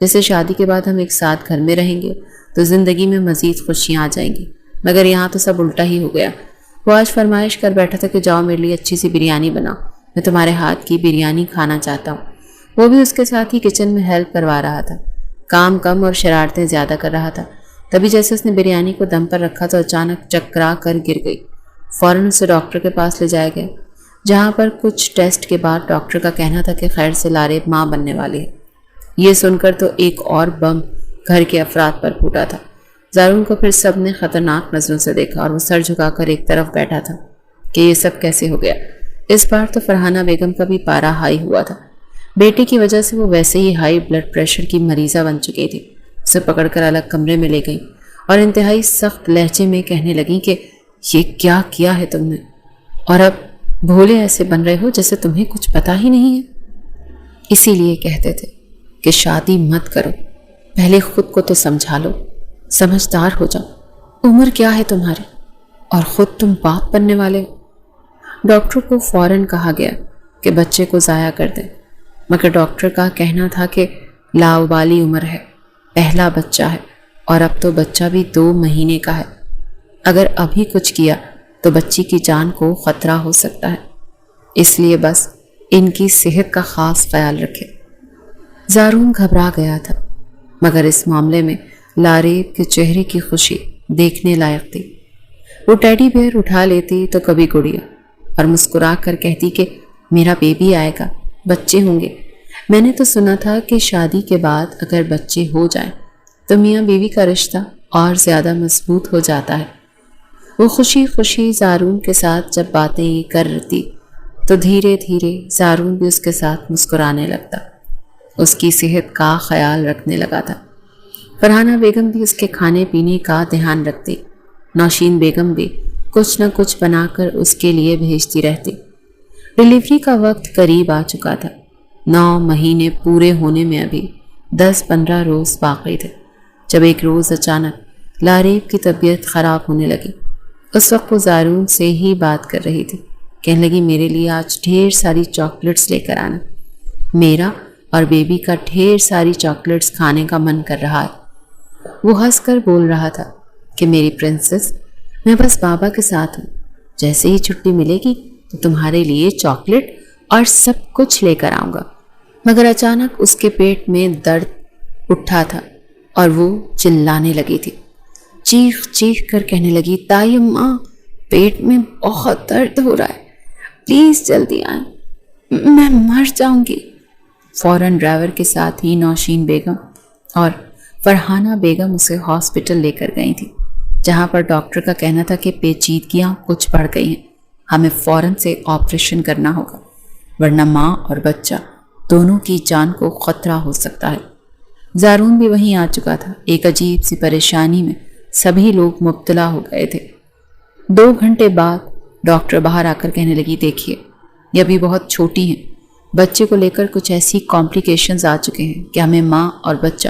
جیسے شادی کے بعد ہم ایک ساتھ گھر میں رہیں گے تو زندگی میں مزید خوشیاں آ جائیں گی، مگر یہاں تو سب الٹا ہی ہو گیا۔ وہ آج فرمائش کر بیٹھا تھا کہ جاؤ میرے لیے اچھی سی بریانی بناؤ، میں تمہارے ہاتھ کی بریانی کھانا چاہتا ہوں۔ وہ بھی اس کے ساتھ ہی کچن میں ہیلپ کروا رہا تھا، کام کم اور شرارتیں زیادہ کر رہا تھا۔ تبھی جیسے اس نے بریانی کو دم پر رکھا تو اچانک چکرا کر گر گئی۔ فوراً اسے ڈاکٹر کے پاس لے جایا گیا، جہاں پر کچھ ٹیسٹ کے بعد ڈاکٹر کا کہنا تھا کہ خیر سے لاریب ماں بننے والی ہے۔ یہ سن کر تو ایک اور بم گھر کے افراد پر پھوٹا تھا۔ زارون کو پھر سب نے خطرناک نظروں سے دیکھا اور وہ سر جھکا کر ایک طرف بیٹھا تھا کہ یہ سب کیسے ہو گیا۔ اس بار تو فرحانہ بیگم کا بھی پارا ہائی ہوا تھا، بیٹے کی وجہ سے وہ ویسے ہی ہائی بلڈ پریشر کی مریضہ بن چکی تھی۔ اسے پکڑ کر الگ کمرے میں لے گئی اور انتہائی سخت لہجے میں کہنے لگیں کہ یہ کیا کیا ہے تم نے، اور اب بھولے ایسے بن رہے ہو جیسے تمہیں کچھ پتا ہی نہیں ہے۔ اسی لیے کہتے تھے کہ شادی مت کرو، پہلے خود کو تو سمجھا لو، سمجھدار ہو جاؤ۔ عمر کیا ہے تمہاری اور خود تم باپ بننے والے ہو۔ ڈاکٹر کو فوراً کہا گیا کہ بچے کو ضائع کر دیں، مگر ڈاکٹر کا کہنا تھا کہ لاابالی عمر ہے، پہلا بچہ ہے، اور اب تو بچہ بھی 2 مہینے کا ہے، اگر ابھی کچھ کیا تو بچی کی جان کو خطرہ ہو سکتا ہے، اس لیے بس ان کی صحت کا خاص خیال رکھے۔ زارون گھبرا گیا تھا، مگر اس معاملے میں لاریب کے چہرے کی خوشی دیکھنے لائق تھی۔ وہ ٹیڈی بیئر اٹھا لیتی تو کبھی گڑیا اور مسکرا کر کہتی کہ میرا بیبی آئے گا، بچے ہوں گے۔ میں نے تو سنا تھا کہ شادی کے بعد اگر بچے ہو جائیں تو میاں بیوی کا رشتہ اور زیادہ مضبوط ہو جاتا ہے۔ وہ خوشی خوشی زارون کے ساتھ جب باتیں کرتی تو دھیرے دھیرے زارون بھی اس کے ساتھ مسکرانے لگتا، اس کی صحت کا خیال رکھنے لگا تھا۔ فرحانہ بیگم بھی اس کے کھانے پینے کا دھیان رکھتی، نوشین بیگم بھی کچھ نہ کچھ بنا کر اس کے لیے بھیجتی رہتی۔ ڈیلیوری کا وقت قریب آ چکا تھا، 9 مہینے پورے ہونے میں ابھی 10-15 روز باقی تھے، جب ایک روز اچانک لاریب کی طبیعت خراب ہونے لگی۔ اس وقت وہ زارون سے ہی بات کر رہی تھی، کہنے لگی میرے لیے آج ڈھیر ساری چاکلیٹس لے کر آنا، میرا اور بیبی کا ڈھیر ساری چاکلیٹس کھانے کا من کر رہا ہے۔ وہ ہنس کر بول رہا تھا کہ میری پرنسس، میں بس بابا کے ساتھ ہوں، جیسے ہی چھٹی ملے گی تو تمہارے لیے چاکلیٹ اور سب کچھ لے کر آؤں گا۔ مگر اچانک اس کے پیٹ میں درد اٹھا تھا اور وہ چلانے لگی تھی، چیخ چیخ کر کہنے لگی تائی اماں، پیٹ میں بہت درد ہو رہا ہے، پلیز جلدی آئیں، میں مر جاؤں گی۔ فوراً ڈرائیور کے ساتھ ہی نوشین بیگم اور فرحانہ بیگم اسے ہاسپٹل لے کر گئی تھی، جہاں پر ڈاکٹر کا کہنا تھا کہ پیچیدگیاں کچھ بڑھ گئی ہیں، ہمیں فوراً سے آپریشن کرنا ہوگا، ورنہ ماں اور بچہ دونوں کی جان کو خطرہ ہو سکتا ہے۔ زارون بھی وہیں آ چکا تھا۔ ایک عجیب سی پریشانی میں سبھی لوگ مبتلا ہو گئے تھے۔ 2 گھنٹے بعد ڈاکٹر باہر آ کر کہنے لگی، دیکھیے یہ ابھی بہت چھوٹی ہیں، بچے کو لے کر کچھ ایسی کمپلیکیشنز آ چکے ہیں کہ ہمیں ماں اور بچہ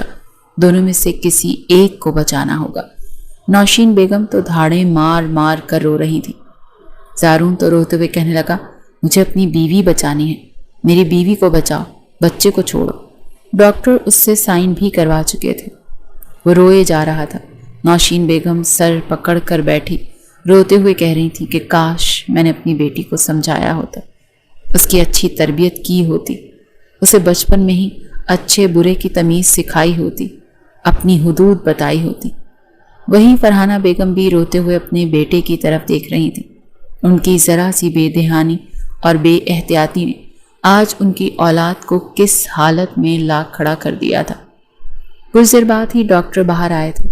دونوں میں سے کسی ایک کو بچانا ہوگا۔ نوشین بیگم تو دھاڑیں مار مار کر رو رہی تھی۔ زارون تو روتے ہوئے کہنے لگا، مجھے اپنی بیوی بچانی ہے، میری بیوی کو بچاؤ، بچے کو چھوڑو۔ ڈاکٹر اس سے سائن بھی کروا چکے تھے۔ وہ روئے جا رہا تھا۔ نوشین بیگم سر پکڑ کر بیٹھی روتے ہوئے کہہ رہی تھی کہ کاش میں نے اپنی بیٹی کو سمجھایا ہوتا، اس کی اچھی تربیت کی ہوتی، اسے بچپن میں ہی اچھے برے کی تمیز سکھائی ہوتی، اپنی حدود بتائی ہوتی۔ وہیں فرحانہ بیگم بھی روتے ہوئے اپنے بیٹے کی طرف دیکھ رہی تھی۔ ان کی ذرا سی بے دہانی اور بے احتیاطی نے آج ان کی اولاد کو کس حالت میں لا کھڑا کر دیا تھا۔ کچھ دیر بعد ہی ڈاکٹر باہر آئے تھے۔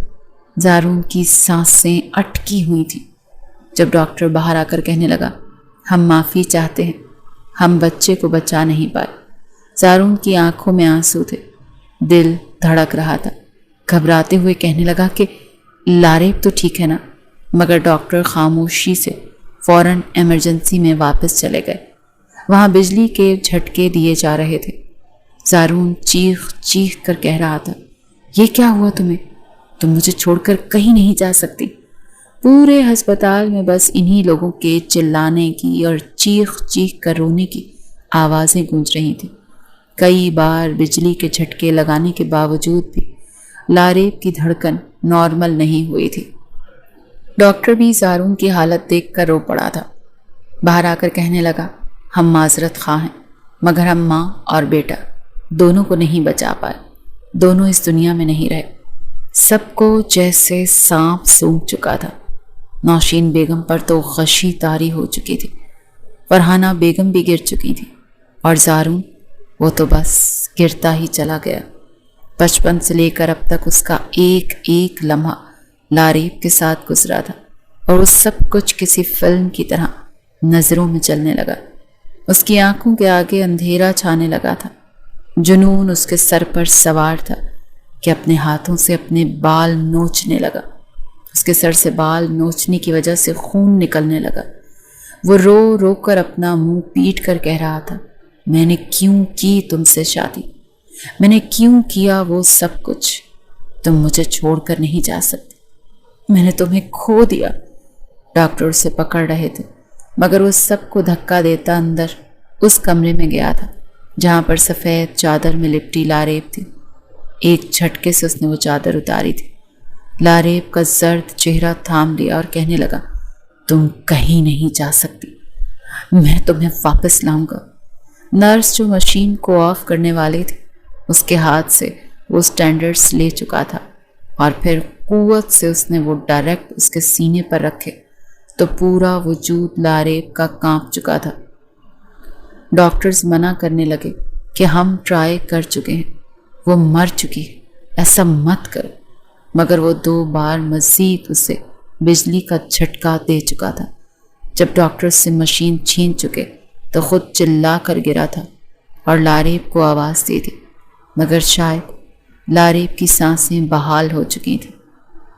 زارون کی سانسیں اٹکی ہوئی تھیں جب ڈاکٹر باہر آ کر کہنے لگا، ہم معافی چاہتے ہیں، ہم بچے کو بچا نہیں پائے۔ زارون کی آنکھوں میں آنسو تھے، دل دھڑک رہا تھا۔ گھبراتے ہوئے کہنے لگا کہ لاریب تو ٹھیک ہے نا؟ مگر ڈاکٹر خاموشی سے فوراً ایمرجنسی میں واپس چلے گئے۔ وہاں بجلی کے جھٹکے دیے جا رہے تھے۔ زارون چیخ چیخ کر کہہ رہا تھا، یہ کیا ہوا تمہیں؟ تم مجھے چھوڑ کر کہیں نہیں جا سکتی۔ پورے ہسپتال میں بس انہی لوگوں کے چلانے کی اور چیخ چیخ کر رونے کی آوازیں گونج رہی تھیں۔ کئی بار بجلی کے جھٹکے لگانے کے باوجود بھی لاریب کی دھڑکن نارمل نہیں ہوئی تھی۔ ڈاکٹر بھی زارون کی حالت دیکھ کر رو پڑا تھا۔ باہر آ کر کہنے لگا، ہم معذرت خواہ ہیں، مگر ہم ماں اور بیٹا دونوں کو نہیں بچا پائے، دونوں اس دنیا میں نہیں رہے۔ سب کو جیسے سانپ سونگھ چکا تھا۔ نوشین بیگم پر تو غشی طاری ہو چکی تھی، فرحانہ بیگم بھی گر چکی تھی، اور زارون وہ تو بس گرتا ہی چلا گیا۔ بچپن سے لے کر اب تک اس کا ایک ایک لمحہ لاریب کے ساتھ گزرا تھا، اور وہ سب کچھ کسی فلم کی طرح نظروں میں چلنے لگا۔ اس کی آنکھوں کے آگے اندھیرا چھانے لگا تھا۔ جنون اس کے سر پر سوار تھا کہ اپنے ہاتھوں سے اپنے بال نوچنے لگا۔ اس کے سر سے بال نوچنے کی وجہ سے خون نکلنے لگا۔ وہ رو رو کر اپنا منہ پیٹ کر کہہ رہا تھا، میں نے کیوں کی تم سے شادی؟ میں نے کیوں کیا وہ سب کچھ؟ تم مجھے چھوڑ کر نہیں جا سکتی، میں نے تمہیں کھو دیا۔ ڈاکٹر اسے پکڑ رہے تھے، مگر وہ سب کو دھکا دیتا اندر اس کمرے میں گیا تھا جہاں پر سفید چادر میں لپٹی لاریب تھی۔ ایک جھٹکے سے اس نے وہ چادر اتاری تھی۔ لاریب کا زرد چہرہ تھام لیا اور کہنے لگا، تم کہیں نہیں جا سکتی، میں تمہیں واپس لاؤں گا۔ نرس جو مشین کو آف کرنے والی تھی، اس کے ہاتھ سے وہ سٹینڈرڈز لے چکا تھا، اور پھر قوت سے اس نے وہ ڈائریکٹ اس کے سینے پر رکھے تو پورا وجود لاریب کا کانپ چکا تھا۔ ڈاکٹرز منع کرنے لگے کہ ہم ٹرائی کر چکے ہیں، وہ مر چکی ہے، ایسا مت کرو، مگر وہ 2 بار مزید اسے بجلی کا جھٹکا دے چکا تھا۔ جب ڈاکٹر سے مشین چھین چکے تو خود چلا کر گرا تھا اور لاریب کو آواز دی تھی، مگر شاید لاریب کی سانسیں بحال ہو چکی تھیں۔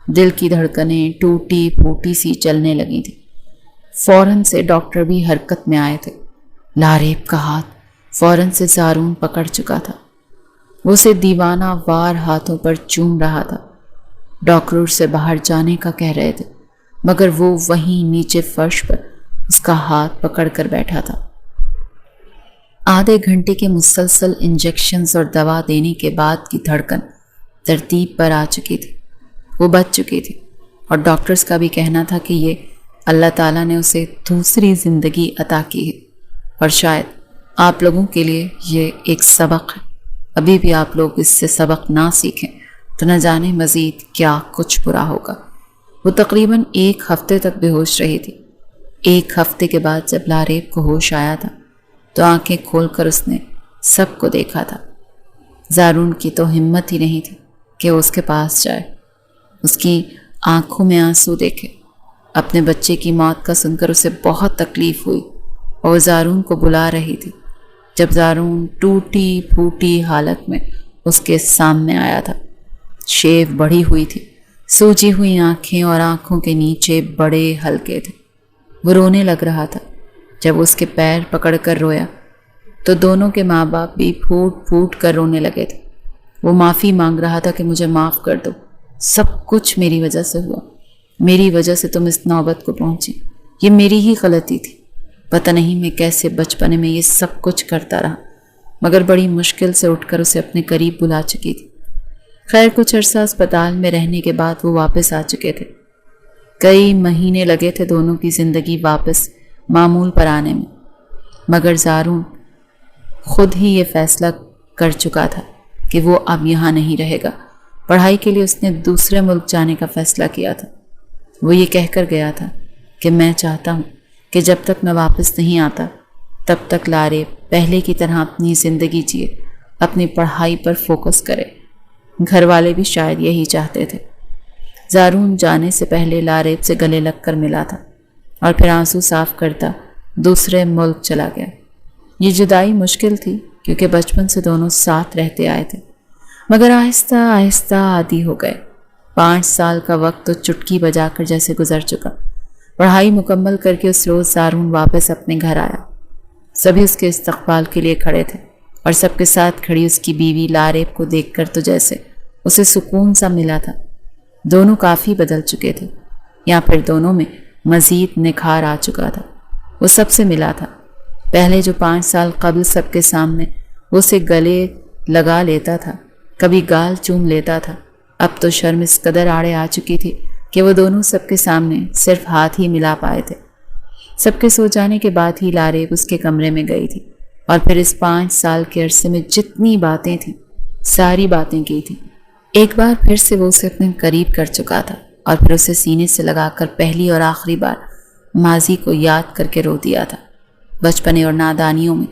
دل کی دھڑکنیں ٹوٹی پھوٹی سی چلنے لگی تھیں۔ فوراً سے ڈاکٹر بھی حرکت میں آئے تھے۔ لاریب کا ہاتھ فوراً سے زارون پکڑ چکا تھا، وہ اسے دیوانہ وار ہاتھوں پر چوم رہا تھا۔ ڈاکٹر سے باہر جانے کا کہہ رہے تھے، مگر وہ وہیں نیچے فرش پر اس کا ہاتھ پکڑ کر بیٹھا تھا۔ آدھے گھنٹے کے مسلسل انجیکشنز اور دوا دینے کے بعد کی دھڑکن ترتیب پر آ چکی تھی، وہ بچ چکی تھی، اور ڈاکٹرز کا بھی کہنا تھا کہ یہ اللہ تعالیٰ نے اسے دوسری زندگی عطا کی ہے، اور شاید آپ لوگوں کے لیے یہ ایک سبق ہے۔ ابھی بھی آپ لوگ اس سے سبق نہ سیکھیں تو نہ جانے مزید کیا کچھ برا ہوگا۔ وہ تقریباً 1 ہفتے تک بے ہوش رہی تھی، ایک ہفتے کے بعد جب لاریب کو ہوش آیا تھا تو آنکھیں کھول کر اس نے سب کو دیکھا تھا۔ زارون کی تو ہمت ہی نہیں تھی کہ وہ اس کے پاس جائے، اس کی آنکھوں میں آنسو دیکھے۔ اپنے بچے کی موت کا سن کر اسے بہت تکلیف ہوئی اور وہ زارون کو بلا رہی تھی جب زارون ٹوٹی پھوٹی حالت میں اس کے سامنے آیا تھا۔ شیو بڑھی ہوئی تھی، سوجی ہوئی آنکھیں اور آنکھوں کے نیچے بڑے ہلکے تھے۔ وہ رونے لگ رہا تھا۔ جب اس کے پیر پکڑ کر رویا تو دونوں کے ماں باپ بھی پھوٹ پھوٹ کر رونے لگے تھے۔ وہ معافی مانگ رہا تھا کہ مجھے معاف کر دو، سب کچھ میری وجہ سے ہوا، میری وجہ سے تم اس نوبت کو پہنچی، یہ میری ہی غلطی تھی۔ پتہ نہیں میں کیسے بچپنے میں یہ سب کچھ کرتا رہا، مگر بڑی مشکل سے اٹھ کر اسے اپنے قریب بلا چکی تھی۔ خیر کچھ عرصہ اسپتال میں رہنے کے بعد وہ واپس آ چکے تھے۔ کئی مہینے لگے تھے دونوں کی زندگی واپس معمول پر آنے میں، مگر زارون خود ہی یہ فیصلہ کر چکا تھا کہ وہ اب یہاں نہیں رہے گا۔ پڑھائی کے لیے اس نے دوسرے ملک جانے کا فیصلہ کیا تھا۔ وہ یہ کہہ کر گیا تھا کہ میں چاہتا ہوں کہ جب تک میں واپس نہیں آتا تب تک لاریب پہلے کی طرح اپنی زندگی جیے، اپنی پڑھائی پر فوکس کرے۔ گھر والے بھی شاید یہی چاہتے تھے۔ زارون جانے سے پہلے لاریب سے گلے لگ کر ملا تھا اور پھر آنسو صاف کرتا دوسرے ملک چلا گیا۔ یہ جدائی مشکل تھی کیونکہ بچپن سے دونوں ساتھ رہتے آئے تھے، مگر آہستہ آہستہ عادی ہو گئے۔ 5 سال کا وقت تو چٹکی بجا کر جیسے گزر چکا۔ پڑھائی مکمل کر کے اس روز زارون واپس اپنے گھر آیا۔ سبھی اس کے استقبال کے لیے کھڑے تھے اور سب کے ساتھ کھڑی اس کی بیوی لاریب کو دیکھ کر تو جیسے اسے سکون سا ملا تھا۔ دونوں کافی بدل چکے تھے، یا پھر دونوں میں مزید نکھار آ چکا تھا۔ وہ سب سے ملا تھا۔ پہلے جو 5 سال قبل سب کے سامنے وہ اسے گلے لگا لیتا تھا، کبھی گال چوم لیتا تھا، اب تو شرم اس قدر آڑے آ چکی تھی کہ وہ دونوں سب کے سامنے صرف ہاتھ ہی ملا پائے تھے۔ سب کے سو جانے کے بعد ہی لاریب اس کے کمرے میں گئی تھی اور پھر اس 5 سال کے عرصے میں جتنی باتیں تھیں ساری باتیں کی تھی۔ ایک بار پھر سے وہ اسے اپنے قریب کر چکا تھا اور پھر اسے سینے سے لگا کر پہلی اور آخری بار ماضی کو یاد کر کے رو دیا تھا۔ بچپنے اور نادانیوں میں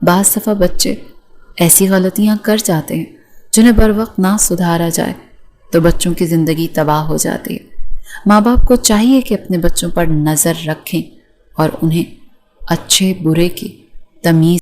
بعض دفعہ بچے ایسی غلطیاں کر جاتے ہیں جنہیں بر وقت نہ سدھارا جائے تو بچوں کی زندگی تباہ ہو جاتی ہے۔ ماں باپ کو چاہیے کہ اپنے بچوں پر نظر رکھیں اور انہیں اچھے برے کی تمیز